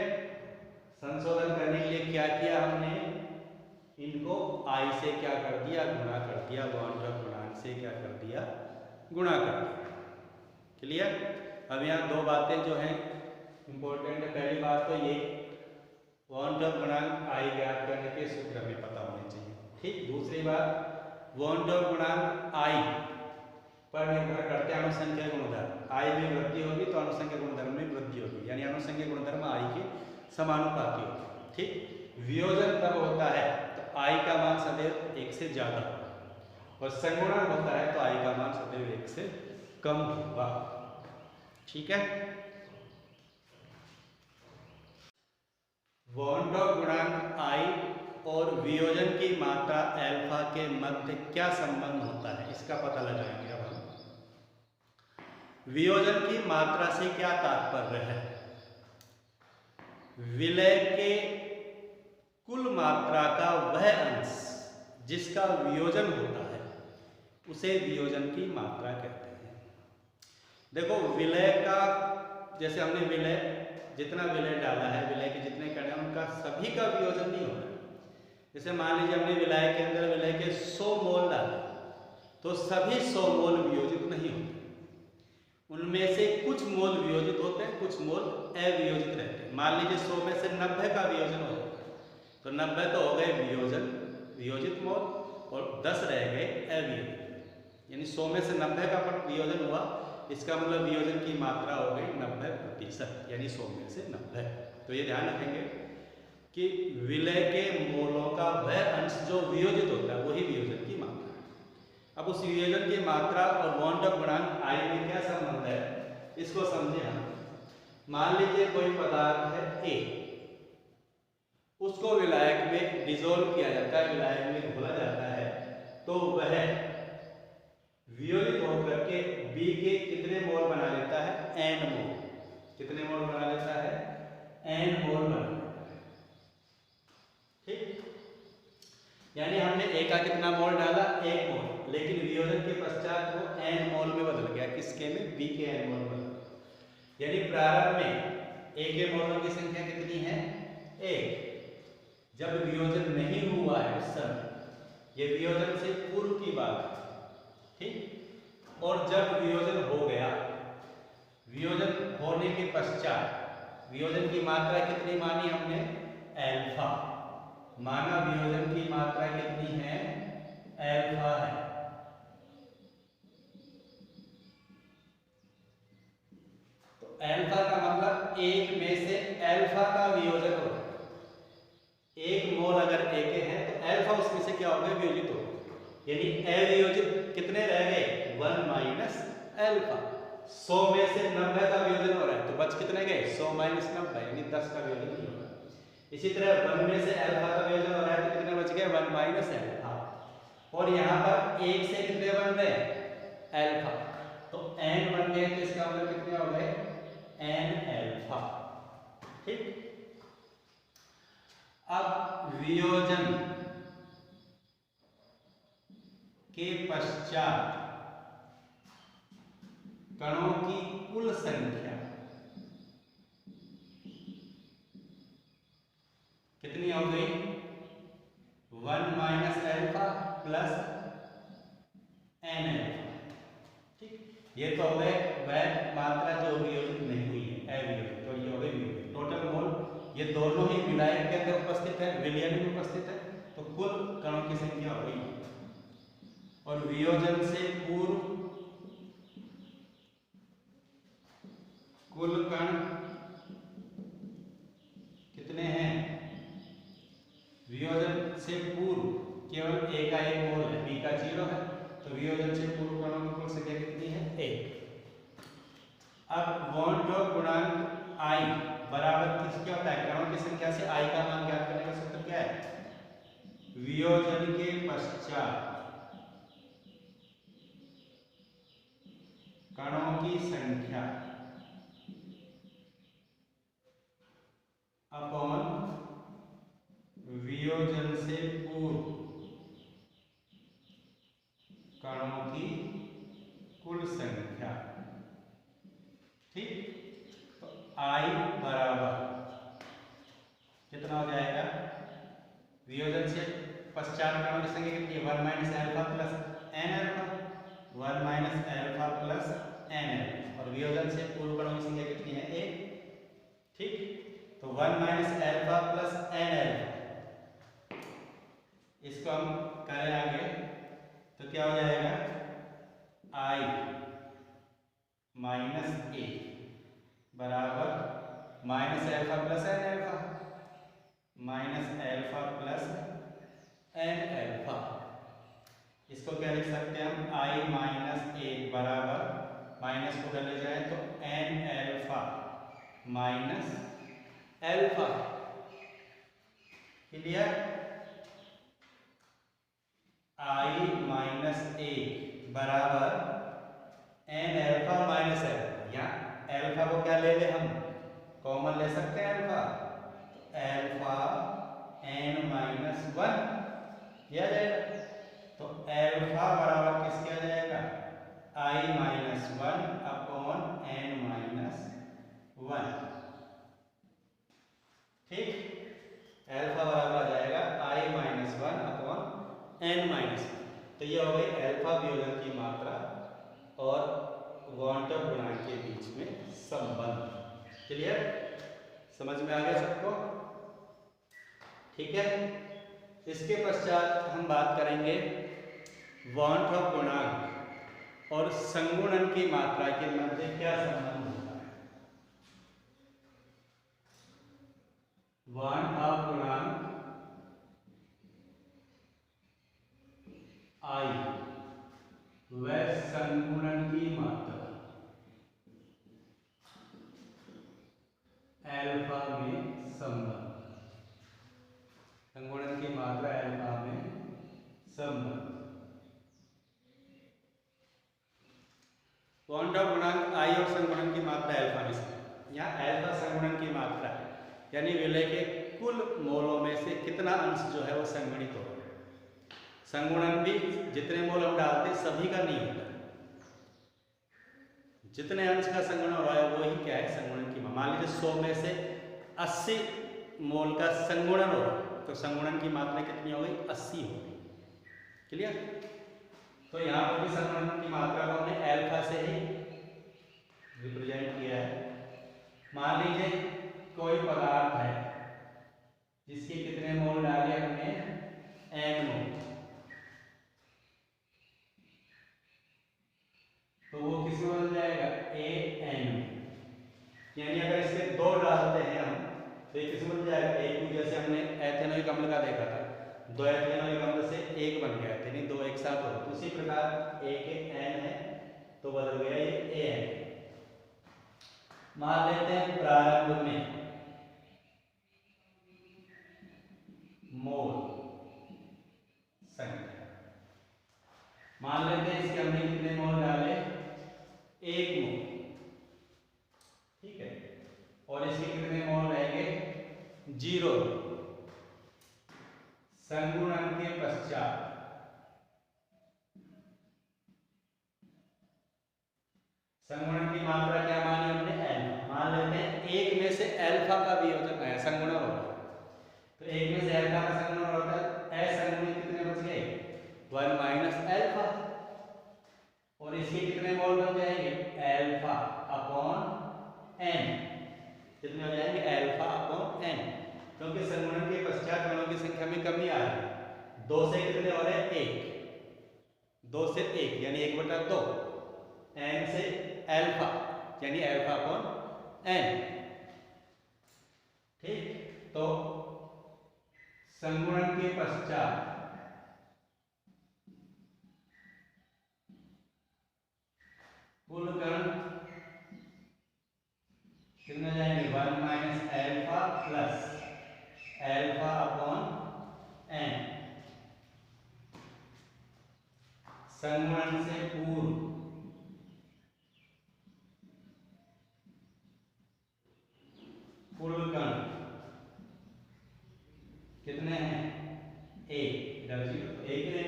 संशोधन करने के लिए क्या किया हमने? इनको आई से क्या कर दिया? गुणा कर दिया। बॉन्ड ऑफ गुणांक से क्या कर दिया? गुणा कर दिया। क्लियर? अब यहाँ दो बातें जो हैं इंपॉर्टेंट है। पहली बात तो ये बॉन्ड ऑफ गुणांक आई ज्ञात करने के सूत्र हमें पता होने चाहिए, ठीक। दूसरी बात, बॉन्ड ऑफ गुणांक आई पर निर्भर करते हैं अनुसंख्या गुणधर्म, आई में वृद्धि होगी तो अनुसंख्या गुणधर्म में वृद्धि होगी, यानी अनुसंख्या गुणधर्म आई के समानुपाती होगी। ठीक, वियोजन तब होता है तो आई का मान सदैव 1 से ज्यादा होगा और संगुणन होता है तो आई का मान सदैव 1 से कम होगा। ठीक है, वॉन डॉट गुणांक आई और वियोजन की मात्रा अल्फा के मध्य क्या संबंध होता है, इसका पता लगाएंगे। अब हम वियोजन की मात्रा से क्या तात्पर्य है? विलय के कुल मात्रा का वह अंश जिसका वियोजन होता है उसे वियोजन की मात्रा कहते हैं। देखो, विलय का, जैसे हमने विलय, जितना विलय डाला है, विलय के जितने कण हैं उनका सभी का वियोजन नहीं होता। जैसे मान लीजिए हमने विलय के अंदर विलय के 100 मोल डाले तो सभी 100 मोल वियोजित नहीं होते, उनमें से कुछ मोल वियोजित होते हैं, कुछ मोल अवियोजित रहते हैं। मान लीजिए 100 में से 90 का वियोजन हो जाता है तो 90 तो हो गए वियोजित मोल और 10 रह गए अवियोजित, यानी 100 में से 90 का वियोजन हुआ, इसका मतलब वियोजन की मात्रा हो गई 90%, यानी 100 में से 90। तो ये ध्यान रखेंगे कि विलय के मोलों का वह अंश जो वियोजित होता है वही वियोजन की मात्रा है। अब उस वियोजन की मात्रा और बॉन्ड ऑफ गुणांक आई में क्या संबंध है, इसको समझे हम। मान लीजिए कोई पदार्थ है ए, उसको विलायक में डिसॉल्व किया जाता है, विलायक में घोला जाता है, तो वह वियोजित होकर के बी के कितने मोल बना लेता है? n मोल। कितने मोल बना लेता है? n मोल बना लेता है। ठीक, यानी हमने ए का कितना मोल डाला? 1 मोल, लेकिन वियोजन के पश्चात वो n मोल में बदल गया। किसके में? बी के n मोल में। यानी प्रारंभ में ए के मोलों की संख्या कितनी है? 1। जब वियोजन नहीं हुआ है उस समय, ये वियोजन से पूर्व की बात है। ठीक, और जब वियोजन हो गया, वियोजन होने के पश्चात वियोजन की मात्रा कितनी मानी हमने? अल्फा। माना वियोजन की मात्रा कितनी है? अल्फा है। तो अल्फा का मतलब 1 में से अल्फा का वियोजन हो। 1 मोल अगर ए के हैं तो अल्फा उसमें से क्या हो गया? वियोजित हो गया, यानी अवियोजित कितने रह गए? 1 माइनस अल्फा। 100 में से 90 का वियोजन हो रहा है तो बच कितने गए? 100 माइनस 90, यानी 10 का वियोजन नहीं हो रहा। इसी तरह 1 में से अल्फा का वियोजन हो रहा है तो कितने बच गए? 1 माइनस अल्फा। और यहाँ पर 1 से कितने बन गए? अल्फा, तो n बन गए, तो इसका मतलब कितने हो गए? n alpha. ठीक, अब वियोजन के पश्चात कणों की कुल संख्या कितनी हो गई? 1 minus alpha plus n alpha. ठीक, ये तो हो गए वह मात्रा जो वियोजित नहीं हुई है, अवियोजित, तो ये हो गई वियोजित। टोटल मोल ये दोनों ही विलायक के अंदर उपस्थित है, विलयन में उपस्थित है, तो कुल कणों की संख्या हो गई। और वियोजन से पूर्व कुल कण कितने हैं? वियोजन से पूर्व केवल ए का 1 मोल है, बी का 0 है, तो वियोजन से पूर्व कणों की कुल संख्या कितनी है? 1। अब बॉन्ड डॉट गुणांक आई बराबर किसके होता है? कणों की संख्या से आई का मान ज्ञात करने का सूत्र क्या है? वियोजन के पश्चात कणों की संख्या अपॉन वियोजन से पूर्व कणों की कुल संख्या। ठीक, तो आई बराबर कितना हो जाएगा? वियोजन से पश्चात कणों की संख्या कितनी है? 1 minus alpha plus n alpha, 1 minus alpha plus n alpha, और वियोजन से पूर्व कणों की संख्या कितनी है? 1। ठीक, तो 1 minus alpha plus n alpha, इसको हम करें आगे तो क्या हो जाएगा? आई माइनस ए बराबर minus alpha plus N alpha, minus alpha plus N alpha. इसको क्या लिख सकते हैं हम, आई माइनस ए बराबर माइनस को कर ले जाए तो n alpha minus alpha. Clear? I minus ए बराबर एन एल्फा माइनस एल्फा। यहाँ एल्फा को क्या ले ले हम, कॉमन ले सकते हैं alpha, alpha n minus one किया जाएगा। तो एल्फा बराबर किसके आ जाएगा, i minus one upon n minus one. ठीक, एल्फा बराबर आ जाएगा i minus one upon n minus one. तो ये हो गई एल्फा वियोजन की मात्रा और क्वांटम गुणांक के बीच में संबंध। क्लियर? समझ में आ गया सबको? ठीक है। इसके पश्चात हम बात करेंगे क्वांटम गुणांक और संगुणन की मात्रा के मध्य क्या संबंध होता है। क्वांटम गुणांक आई व संगुणन की मात्रा एल्फा में संबंध, संगुणन की मात्रा एल्फा में संबंध। क्वांटम गुणांक आई और संगुणन की मात्रा एल्फा में संबंध। यहाँ एल्फा संगुणन की मात्रा है, यानी विलय के कुल मोलों में से कितना अंश जो है वो संगुणित हो। संगुणन भी जितने मोल हम डालते हैं सभी का नहीं होता, जितने अंश का संगुणन हो रहा है वो ही क्या है संगुणन की। मान लीजिए 100 में से 80 मोल का संगुणन हो रहा है तो संगुणन की मात्रा कितनी हो गई, 80 हो गई। क्लियर? तो यहाँ पर भी संगुणन की मात्रा को हमने एल्फा से ही रिप्रेजेंट किया है। मान लीजिए कोई पदार्थ है जिसके कितने मोल डाले हमने, n मोल, तो वो किस में बदल जाएगा, AN। यानी अगर इसके 2 डालते हैं हम तो ये किस में बदल जाएगा, A2। जैसे हमने एथेनॉइक अम्ल का देखा था, 2 एथेनॉइक अम्ल से 1 बन गया, यानी 2 एक साथ हो। उसी प्रकार A के N है तो बदल गया ये AN। मान लेते हैं प्रारंभ में मोल संख्या, मान लेते हैं इसके हमने कितने मोल डाले, 1 मोल। ठीक है, और इसके कितने मोल रहेंगे, 0। संगुणन के पश्चात संगुणन की मात्रा क्या मानी हमने, n। मान लेते हैं 1 में से एल्फा का वियोजन है, संगुणन होता है। तो 1 में से एल्फा का संगुणन होता है, असंगुणित कितने बच गए, 1 माइनस एल्फा। और इसके कितने मोल बन जाएंगे, एल्फा अपॉन n। कितने हो जाएंगे, एल्फा अपॉन n, क्योंकि संगुणन के पश्चात कणों की संख्या में कमी आ रही है। 2 से कितने हो रहे हैं, 1, 2 से 1 यानी 1/2, n से एल्फा यानी एल्फा अपॉन n। ठीक, तो संगुणन के पश्चात कुल कण कितने जाएंगे, 1 minus alpha plus alpha upon n। संगुणन से पूर्व कुल कण कितने हैं, 1। इधर 0, 1 है।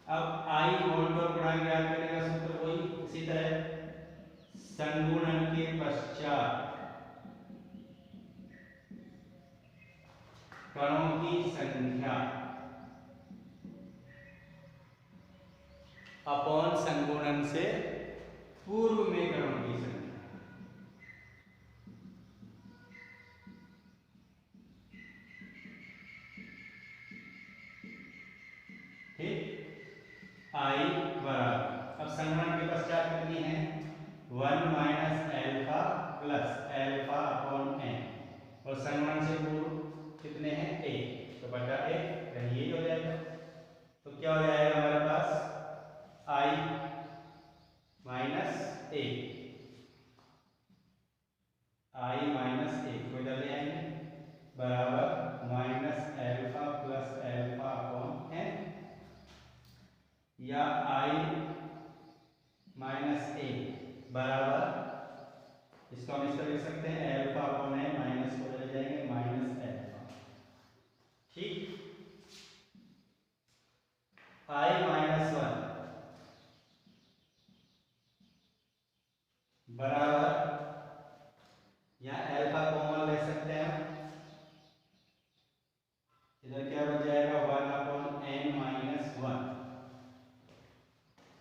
अब आई क्वांटम गुणांक ज्ञात करने का सूत्र वही इसी तरह, संगुणन के पश्चात कणों की संख्या अपॉन संगुणन से पूर्व में कणों की संख्या। ठीक, आई बराबर, अब संगुणन के पश्चात कितनी है, 1 minus alpha plus alpha upon n, और संगुणन से पूर्व कितने हैं, a, तो बटा a, यानी ये हो जाएगा। तो क्या हो जाएगा हमारे पास i minus a, i minus a को इधर ले आएंगे, बराबर minus alpha plus alpha upon n, या i माइनस a बराबर, इसको हम इस तरह लिख सकते हैं एल्फा अपॉन एन, माइनस को ले जाएंगे माइनस एल्फा, ठीक। i माइनस 1 बराबर, यहाँ एल्फा कॉमन ले सकते हैं हम, इधर क्या बच जाएगा 1 अपॉन एन माइनस 1,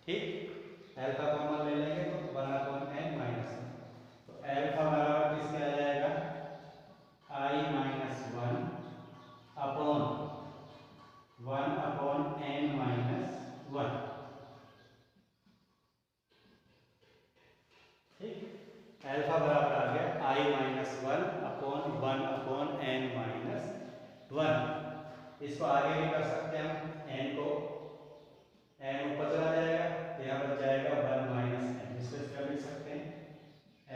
ठीक। एल्फा कॉमन ले लेंगे तो 1 अपॉन एन माइनस 1, तो एल्फा बराबर किसके आ जाएगा, i minus 1 upon 1 upon n minus 1, ठीक। एल्फा बराबर आ गया i minus 1 upon 1 upon n minus 1। इसको आगे भी कर सकते हैं हम, n को, n ऊपर चला जाएगा, यहाँ बच जाएगा 1 माइनस एन, इसको इस तरह लिख सकते हैं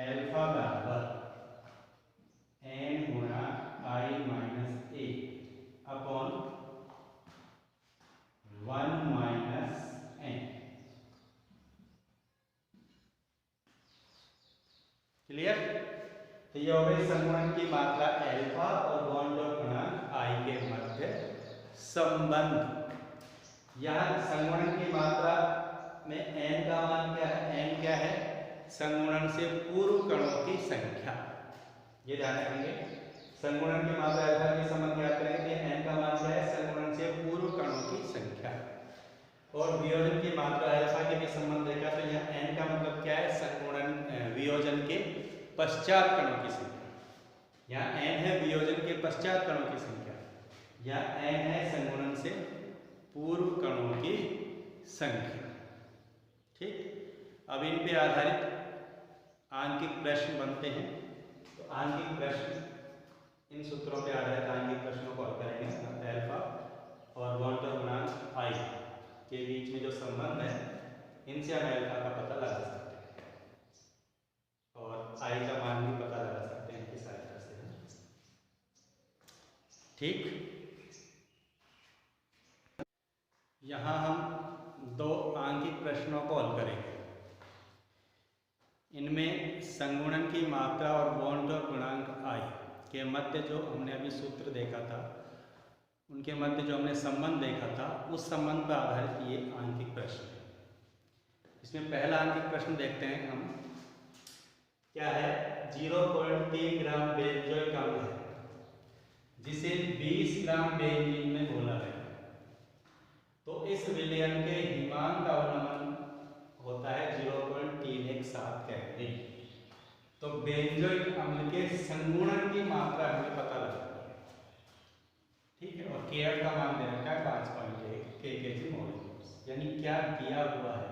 एल्फा बराबर n गुणा i minus a upon 1 minus n. Clear? तो ये हो गई संगुणन की मात्रा एल्फा और बॉन्ड और गुणांक आई के मध्य संबंध। यहाँ संगुणन की मात्रा में n का मान क्या है, n क्या है, संगुणन से पूर्व कणों की संख्या, ये ध्यान रखेंगे। संगुणन की मात्रा एल्फा के संबंध याद करेंगे, n का मान क्या है, संगुणन से पूर्व कणों की संख्या। और वियोजन की मात्रा अल्फा के भी संबंध देखा, तो यहाँ n का मतलब क्या है, संगुणन वियोजन के पश्चात कणों की संख्या। यहाँ n है वियोजन के पश्चात कणों की संख्या, या n है संगुणन से पूर्व कणों की संख्या, ठीक। अब इन पे आधारित आंकिक प्रश्न बनते हैं। तो आंकिक प्रश्न, इन सूत्रों पे आधारित आंकिक प्रश्नों को हल करेंगे। एल्फा और बॉन्ड और गुणांक आई के बीच में जो संबंध है, इनसे हम एल्फा का पता लगा सकते हैं और आई का मान भी पता लगा सकते हैं इनकी सहायता से, ठीक। यहाँ हम दो आंकिक प्रश्नों को हल करेंगे। इनमें संगुणन की मात्रा और बॉन्ड और गुणांक आई के मध्य जो हमने अभी सूत्र देखा था, उनके मध्य जो हमने संबंध देखा था, उस संबंध पर आधारित ये आंकिक प्रश्न है। इसमें पहला आंकिक प्रश्न देखते हैं हम, क्या है, 0.3 ग्राम बेंजोइक अम्ल है जिसे 20 ग्राम बेंजीन में घोला गया, तो इस विलयन के हिमांक अवनमन होता है 0.317 केल्विन। तो बेंजोइक अम्ल के संगुणन की मात्रा हमें पता लगती है, ठीक है। और Kf का मान दे रखा है 5.1 kg मोल, यानी क्या दिया हुआ है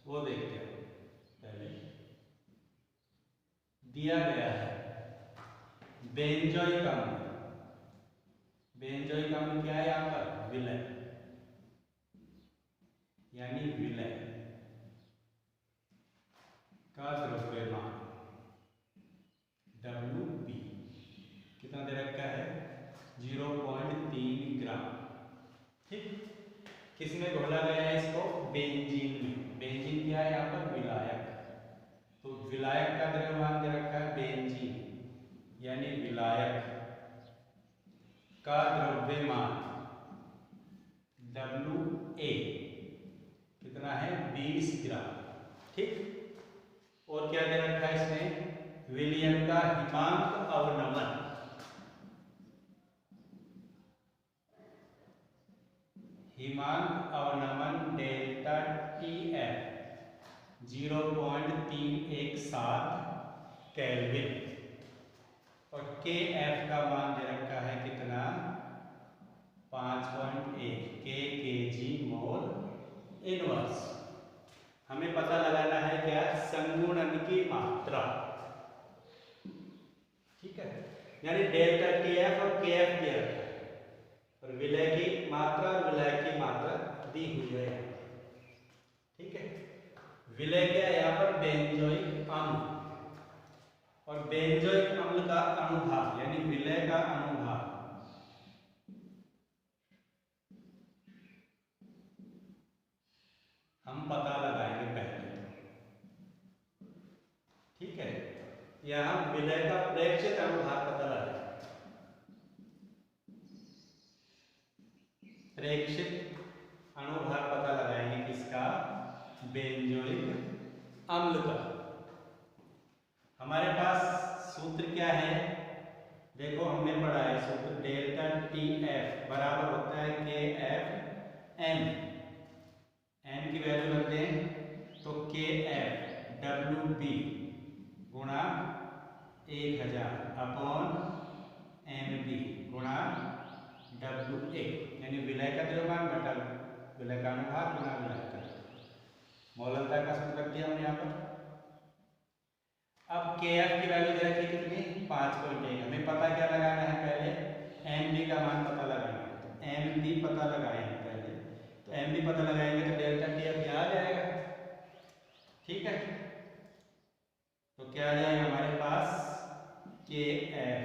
वो देखते हैं। पहले दिया गया है बेंजोइक अम्ल, बेंजोइक अम्ल क्या है यहाँ पर, विलय, यानी विलय का द्रव्यमान Wp कितना दे रखा है, 0.3 ग्राम, ठीक। किसमें घोला गया है इसको, बेंजीन में। बेंजीन क्या है यहाँ पर, विलायक, तो विलायक का द्रव्यमान दे रखा है बेंजीन, यानी विलायक का द्रव्यमान Wa कितना है, 20 ग्राम, ठीक। और क्या दे रखा है इसमें, विलयन का हिमांक अवनमन, हिमांक अवनमन डेल्टा Tf 0.317 केल्विन, और Kf का मान दे रखा है कितना, 5.1 kg मोल इनवर्स। हमें पता लगाना है क्या, संगुणन की मात्रा, ठीक है, यानी डेल्टा टीएफ और केएफ दिया रखा है और विलय की मात्रा और विलय की मात्रा दी हुई है, ठीक है। विलय क्या है यहाँ पर? बेंजोइक अम्ल, और बेंजोइक अम्ल का अनुभाग यानी विलय का अनुभाग हम पता लगाएंगे पहले, ठीक है। यहां विलय का प्रेक्षित अनुभाग पता लगाएंगे, प्रेक्षित अनुभाग पता लगाएंगे किसका? बेंजोइक अम्ल का। हमारे पास सूत्र क्या है? देखो हमने पढ़ा है सूत्र, डेल्टा टी एफ बराबर होता है के एफ एम, एम की वैल्यू रखते हैं तो के एफ डब्ल्यू बी गुणा 1000 अपॉन एम बी गुणा डब्ल्यू ए, यानी विलय का द्रव्यमान बटा विलय का अनुभाग गुणा विलय का मौलनता का सूत्र रख दिया हमने यहाँ पर। अब KF की वैल्यू दे रखी कितनी? 5.1। हमें पता क्या लगाना है? पहले MB का मान पता लगाना है, तो MB पता लगाएंगे पहले, तो MB पता लगाएंगे तो डेल्टा TF यहाँ आ जाएगा, ठीक है। तो क्या आ जाएगा हमारे पास? KF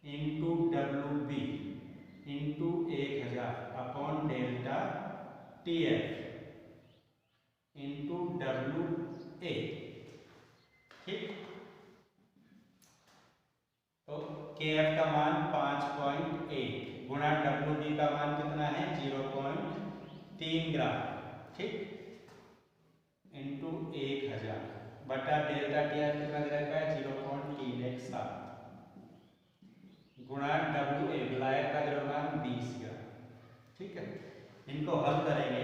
into WB into 1000 upon delta TF into WA, ठीक। तो KF का मान 5.1 गुणा WB का मान कितना है? 0.3 ग्राम, ठीक, इंटू 1000 बटा डेल्टा TF कितना दे रखा है? 0.317 गुणा WA विलायक का द्रव्यमान 20 ग्राम, ठीक है। इनको हल करेंगे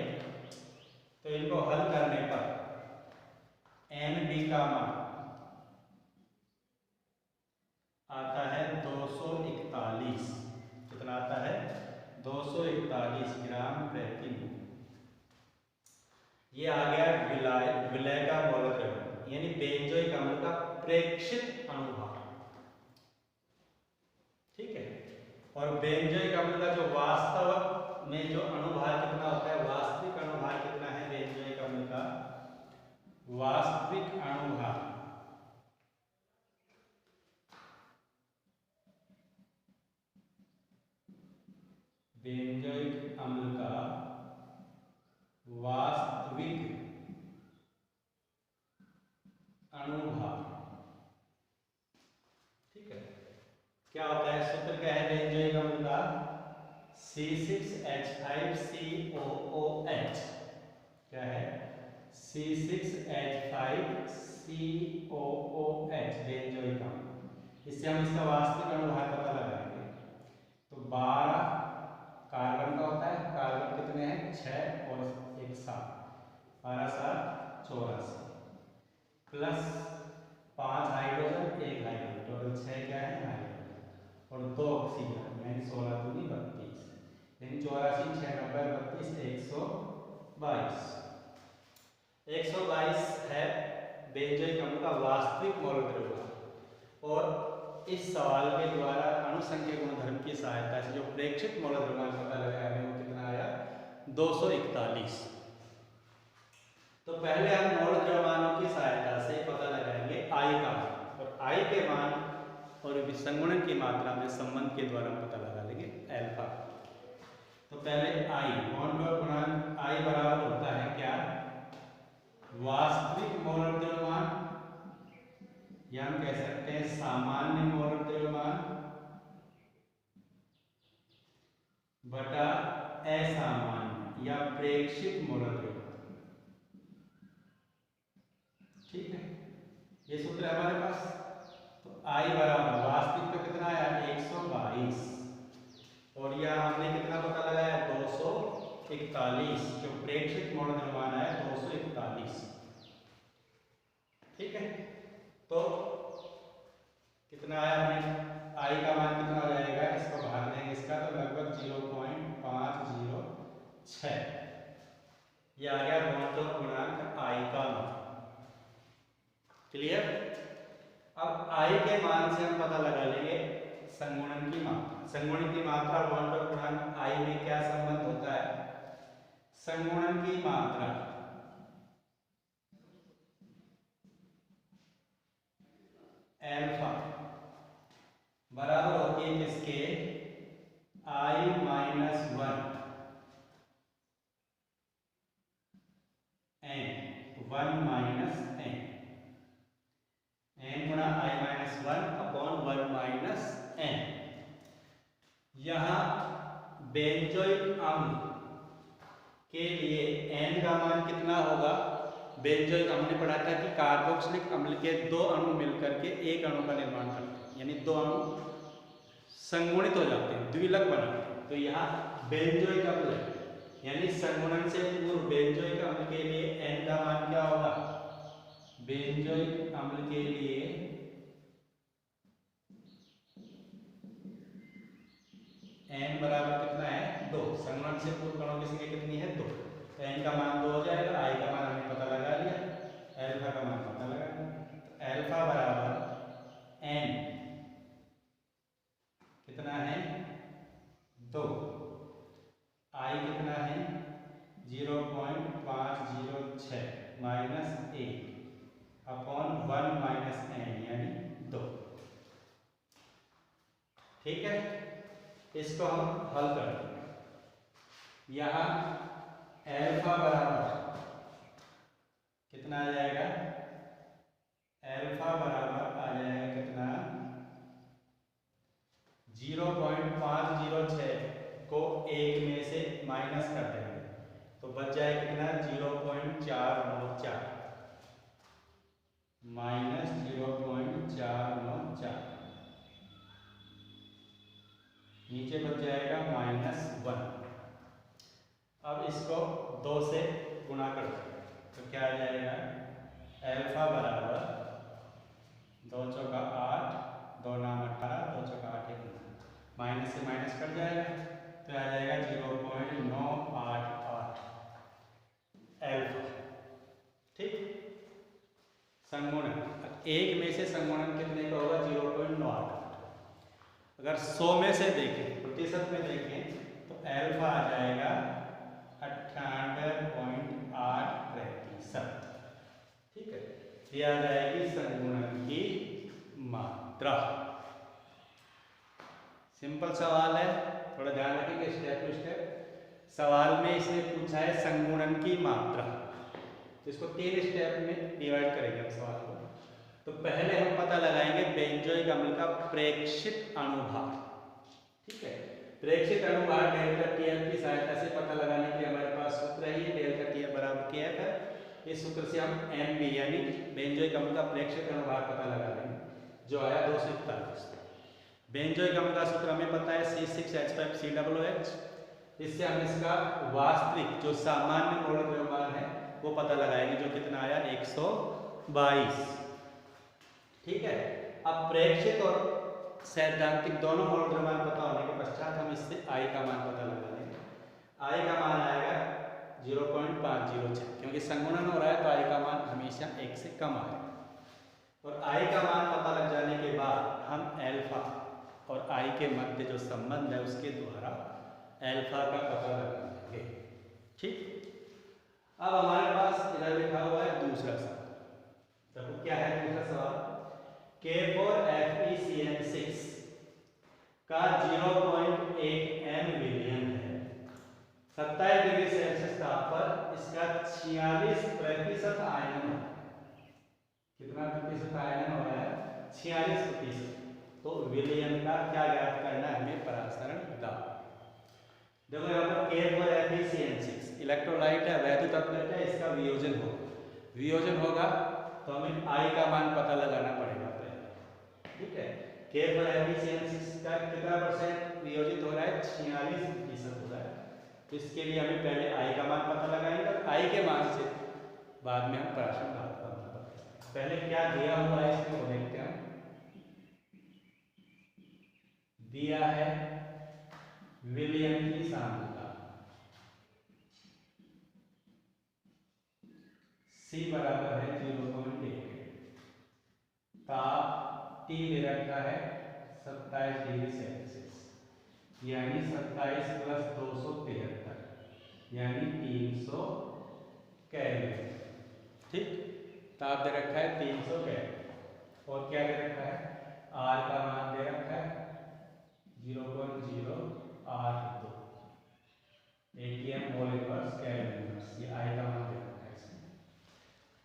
तो इनको हल करने पर MB का मान आता है 241, कितना आता है? 241 ग्राम प्रति मोल। ये आ गया विलय का मौलिक द्रव्यमान, यानी बेंजोइक अम्ल का प्रेक्षित अनुभाग, ठीक है। और बेंजोइक अम्ल का जो वास्तव में जो अनुभाग कितना होता है, वास्तविक अनुभाग कितना है बेंजोइक अम्ल का? वास्तविक अनुभाग बेंजोइक अम्ल का वास्तविक अनुभाग, ठीक है। क्या होता है? सूत्र क्या है बेंजोइक अम्ल का? C6H5COOH, क्या है? C6H5COOH बेंजोइक अम्ल। इससे हम इसका वास्तविक अनुभाग पता लगाएंगे। तो 12 कार्बन का होता है, कार्बन कितने हैं? 6 और 1 7, 12 7 84 प्लस 5 हाइड्रोजन 1 हाइड्रोजन, टोटल 6 क्या है? हाइड्रोजन और 2 ऑक्सीजन, यानी 16 दूनी 32, यानी 84 6 90 32 122 है बेंजोइक अम्ल का वास्तविक मौलिक द्रव्यमान। और इस सवाल के द्वारा अणुसंख्यक गुणधर्म की सहायता से जो प्रेक्षित मौलिक द्रव्यमान पता लगाया है वो कितना आया? 241। तो पहले हम मौलिक द्रव्यमानों की सहायता से पता लगाएंगे I का मान, और I के मान और विसंगुणन की मात्रा में संबंध के द्वारा हम पता लगा लेंगे अल्फा। तो पहले I बॉन्ड डॉट गुणांक I बराबर होता है क्या? वास्तविक मौलिक द्रव्यमान, या हम कह सकते हैं सामान्य मौलिक द्रव्यमान बटा असामान्य या प्रेक्षित मौलिक द्रव्यमान, ठीक है। ये सूत्र है हमारे पास। तो I बराबर वास्तविक का कितना आया? 122, और यह हमने कितना पता लगाया? 241, जो प्रेक्षित मौलिक द्रव्यमान आया 241, ठीक है। तो कितना आया? हमें I का मान कितना हो जाएगा? इसको भाग देंगे इसका तो लगभग 0.506, ये आ गया बॉन्ड डॉट गुणांक I का मान, क्लियर। अब आई के मान से हम पता लगा लेंगे संगुणन की मात्रा। संगुणन की मात्रा बॉन्ड और गुणांक आई में क्या संबंध होता है? संगुणन की मात्रा अल्फा बराबर होती है किसके? I minus 1 n 1 minus n, n गुणा i minus 1 upon 1 minus n. यहां बेंजोइक अम्ल के लिए एन का मान कितना होगा? बेंजोइक अम्ल ने पढ़ा था कि कार्बोक्सिलिक अम्ल के दो अणु मिलकर के एक अणु का निर्माण करते हैं, यानी दो अणु संगुणित हो जाते हैं, द्विलक बनाते हैं। तो यहाँ बेंजोइक अम्ल यानी संगुणन से पूर्व बेंजोइक अम्ल के लिए एन का मान क्या होगा? बेंजोइक अम्ल के लिए एन बराबर कितना है? 2। संगुणन से पूर्व कणों की संख्या कितनी है? 2। तो एन का मान 2 हो जाएगा। आई का मान हमने पता लगा लिया, एल्फा का मान पता लगा लिया। तो एल्फा बराबर एन कितना है? 2। आई कितना है? 0.506 माइनस 1 अपॉन 1 माइनस एन यानी 2। ठीक है, इसको हम हल करते हैं। यहां एल्फा बराबर कितना आ जाएगा? एल्फा बराबर आ जाएगा कितना? 0.506 को 1 में से माइनस कर देंगे तो बच जाए कितना? 0.494 माइनस 0.494, नीचे बच जाएगा -1। अब इसको 2 से गुणा कर देंगे तो क्या आ जाएगा? एल्फा बराबर 2 चौका 8, 2 नाम 18, 2 चौका 8 1 माइनस से माइनस कट जाएगा तो आ जाएगा 0.988 एल्फा। ठीक, संगुणन 1 में से संगुणन कितने का होगा? 0.988। अगर 100 में से देखें, प्रतिशत में देखें तो एल्फा आ जाएगा 98.8%। ठीक है, ये आ जाएगी संगुणन की मात्रा। सिंपल सवाल है, थोड़ा ध्यान रखेंगे स्टेप टू स्टेप। सवाल में इसने पूछा है संगुणन की मात्रा, तो इसको 3 स्टेप में डिवाइड करेंगे हम सवाल को। तो पहले हम पता लगाएंगे बेंजोइक अम्ल का प्रेक्षित अणुभार। ठीक है, प्रेक्षित अणुभार डेल्टा टीएफ की सहायता से पता लगाने के लिए हमारे पास सूत्र है, ये डेल्टा टीएफ बराबर केएफ है। इस सूत्र से हम एमबी यानी बेंजोइक अम्ल का प्रेक्षित अणुभार पता लगा लेंगे, जो आया 241। बेंजोइक अम्ल का सूत्र हमें पता है C6H5COOH। इससे हम इसका वास्तविक जो सामान्य मौलिक द्रव्यमान है वो पता लगाएंगे, जो कितना आया? 122। ठीक है, अब प्रेक्षित और सैद्धांतिक दोनों मौलिक द्रव्यमान पता होने के पश्चात हम इससे आई का मान पता लगा लेंगे। आई का मान आएगा 0.506, क्योंकि संगुणन हो रहा है तो आई का मान हमेशा 1 से कम आएगा। और आई का मान पता लग जाने के बाद हम एल्फा और आई के मध्य जो संबंध है उसके द्वारा एल्फा का पता लगाएंगे। ठीक, अब हमारे पास इधर लिखा हुआ है दूसरा सवाल। तो क्या है दूसरा सवाल? K4FeCN6 का 0.1 m विलयन है। 27 डिग्री सेल्सियस ताप पर इसका 46% आयनन है। कितना प्रतिशत आयनन हो रहा है? 46%। तो विलयन का क्या ज्ञात करना है हमें? परासरण दाब। देखो यहाँ पर K4FeCN6 इलेक्ट्रोलाइट है, वैद्युत तत्व है, इसका वियोजन होगा। वियोजन होगा तो हमें आई का मान पता लगाना पड़ेगा पहले। ठीक है, K4FeCN6 का कितना परसेंट वियोजित हो रहा है? 46% हो रहा है। तो इसके लिए हमें पहले आई का मान पता लगाएंगे और आई के मान से बाद में हम परासरण दाब का मान पता लगाएंगे। पहले क्या दिया हुआ है इसमें वो देखते हैं। दिया है विलयन की सांद्रता C बराबर है 0.1। ताप T दे रखा है 27 डिग्री सेल्सियस, यानी 27 प्लस 273 यानी 300 केल्विन। ठीक, ताप दे रखा है 300 केल्विन और क्या दे रखा है, R का मान दे रखा है 0.082 atm mole inverse kelvin inverse, ये I का मान दे रखा है इसमें।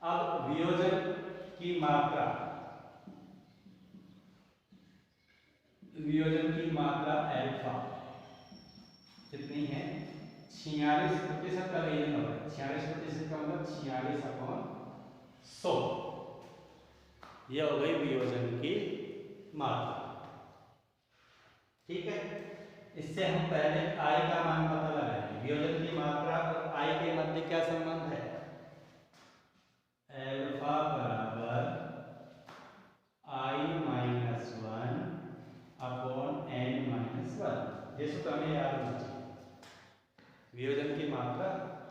अब वियोजन की मात्रा, वियोजन की मात्रा अल्फा कितनी है, 46% का वियोजन होगा। 46% का मतलब 46/100, यह हो गई वियोजन की मात्रा। ठीक है, इससे हम पहले I का मान पता लगाएंगे। वियोजन की मात्रा और I के मध्य क्या संबंध है, अल्फा बराबर I-1/n-1। ये सूत्र हमें याद होना चाहिए। वियोजन की मात्रा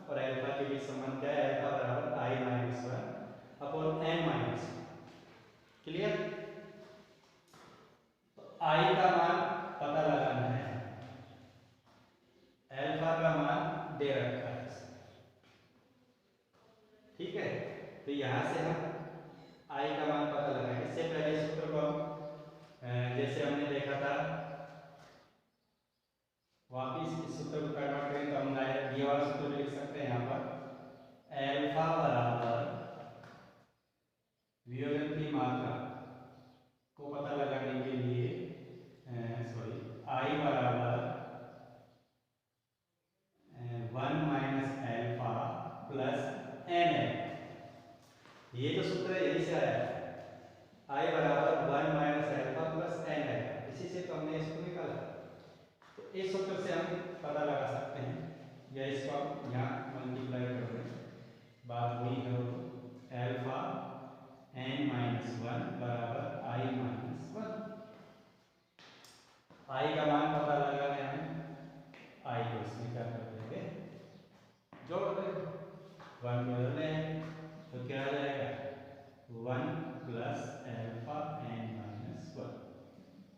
और अल्फा के बीच संबंध क्या है, अल्फा बराबर I-1/n-1। क्लियर। तो I का मान पता लगाना है, अल्फा का मान दे रखा है। ठीक है, तो यहां से हम I का मान पता लगाएंगे। इससे पहले सूत्र को जैसे हमने देखा था, वापिस इस सूत्र को कन्वर्ट करें तो हम ये वाला सूत्र लिख सकते हैं यहाँ पर, अल्फा बराबर वियोजन की मात्रा को पता लगाने के लिए I बराबर 1 माइनस अल्फा प्लस n। ये जो सूत्र है यही से आया है, I बराबर 1 माइनस अल्फा प्लस n है, इसी से तो हमने इसको निकाला। तो इस सूत्र से हम पता लगा सकते हैं, या इसको आप यहाँ मल्टीप्लाई कर दें, बात वही है, अल्फा n-1 बराबर I-1। I का मान पता लगाना है, I को इसमें क्या कर देंगे, जोड़ देंगे, 1 बदलने हैं तो क्या आ जाएगा, 1 प्लस अल्फा n-1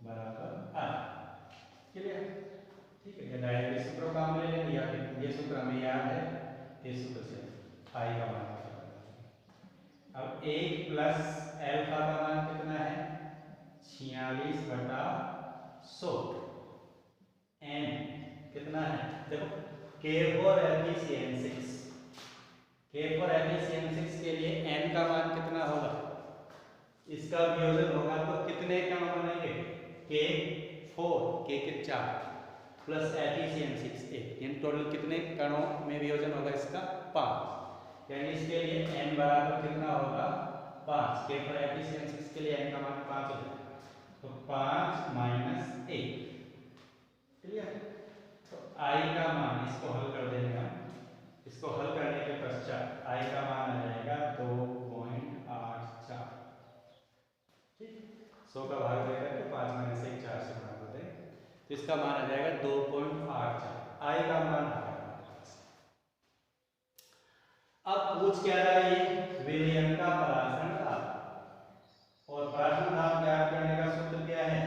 बराबर I। क्लियर। ठीक है, डायरेक्ट सूत्र काम ले लेंगे, या फिर ये सूत्र हमें याद है, इस सूत्र से I का मान पता लगाना। अब 1 प्लस अल्फा का मान कितना है, 46/100। n कितना है, देखो K4Fe6 के लिए n का मान कितना होगा, इसका वियोजन होगा तो कितने कण बनेंगे, K4 K के 4 प्लस Fe6 1, यानी टोटल कितने कणों में वियोजन होगा इसका, 5। यानी इसके लिए n बराबर कितना होगा, 5। K4Fe6 के लिए n का मान 5 हो जाएगा, तो 5 माइनस 1। क्लियर। तो I का मान, इसको हल कर देंगे हम, इसको हल करने के पश्चात I का मान आ जाएगा 2.84। ठीक, 100 का भाग देकर के 5 माइनस 1 4 से भाग देते हैं, तो इसका मान आ जाएगा 2.84। I का मान आ जाएगा। अब पूछ क्या रहा है, ये विलयन का परासरण दाब, और परासरण दाब ज्ञात करने का सूत्र क्या है,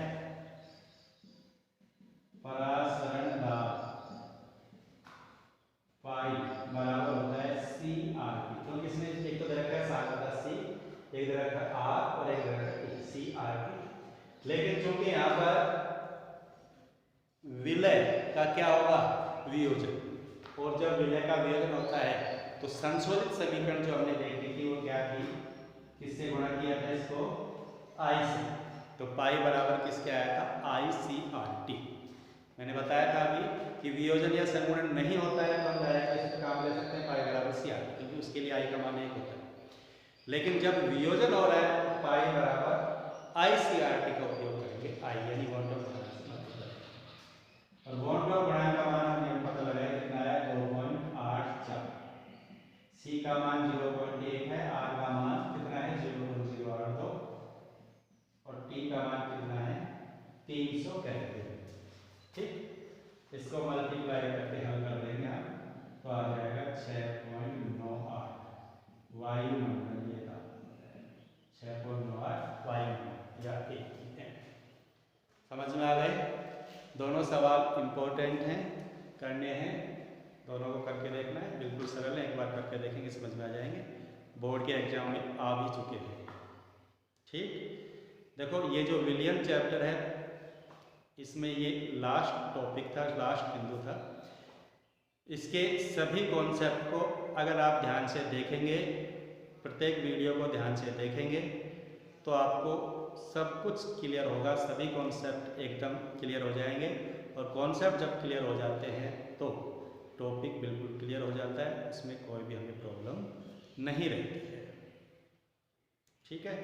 परासरण दाब पाई बराबर होता है CRP। क्योंकि इसमें एक तो दे रखा है सांद्रता C, एक दे रखा है R और एक दे रखा है CRP। लेकिन चूंकि यहाँ पर विलय का क्या होगा, वियोजन, और जब विलय का वियोजन होता है तो संशोधित समीकरण जो हमने देखी थी वो क्या थी, किससे गुणा किया था इसको, I से, तो पाई बराबर किसके आया था, ICRT। मैंने बताया था अभी कि वियोजन या संगुणन नहीं होता है तो हम डायरेक्ट इसका काम ले सकते हैं, पाई बराबर CRT, क्योंकि उसके लिए I का मान 1 होता है। लेकिन जब वियोजन हो रहा है तो पाई बराबर ICRT का उपयोग करेंगे, I यानी बॉन्ड ऑफ गुणांक, और बॉन्ड ऑफ गुणांक का मान हमने पता लगाया कितना है, 2.84। C का मान 0.1 है, R का मान कितना है, 0.082, और T का मान कितना है, 300 केल्विन। ठीक, इसको मल्टीप्लाई करके हल कर देंगे हम, तो आ जाएगा 6.98 वायुमंडलीय तापमान, 6.98 वायुमंडलीय सवाल इम्पोर्टेंट हैं, करने हैं, दोनों को करके देखना है, बिल्कुल सरल है, एक बार करके देखेंगे समझ में आ जाएंगे, बोर्ड के एग्जाम में आ भी चुके हैं। ठीक, देखो ये जो विलियन चैप्टर है इसमें ये लास्ट टॉपिक था, लास्ट बिंदु था। इसके सभी कॉन्सेप्ट को अगर आप ध्यान से देखेंगे, प्रत्येक वीडियो को ध्यान से देखेंगे तो आपको सब कुछ क्लियर होगा, सभी कॉन्सेप्ट एकदम क्लियर हो जाएंगे। और कॉन्सेप्ट जब क्लियर हो जाते हैं तो टॉपिक बिल्कुल क्लियर हो जाता है, इसमें कोई भी हमें प्रॉब्लम नहीं रहती है। ठीक है।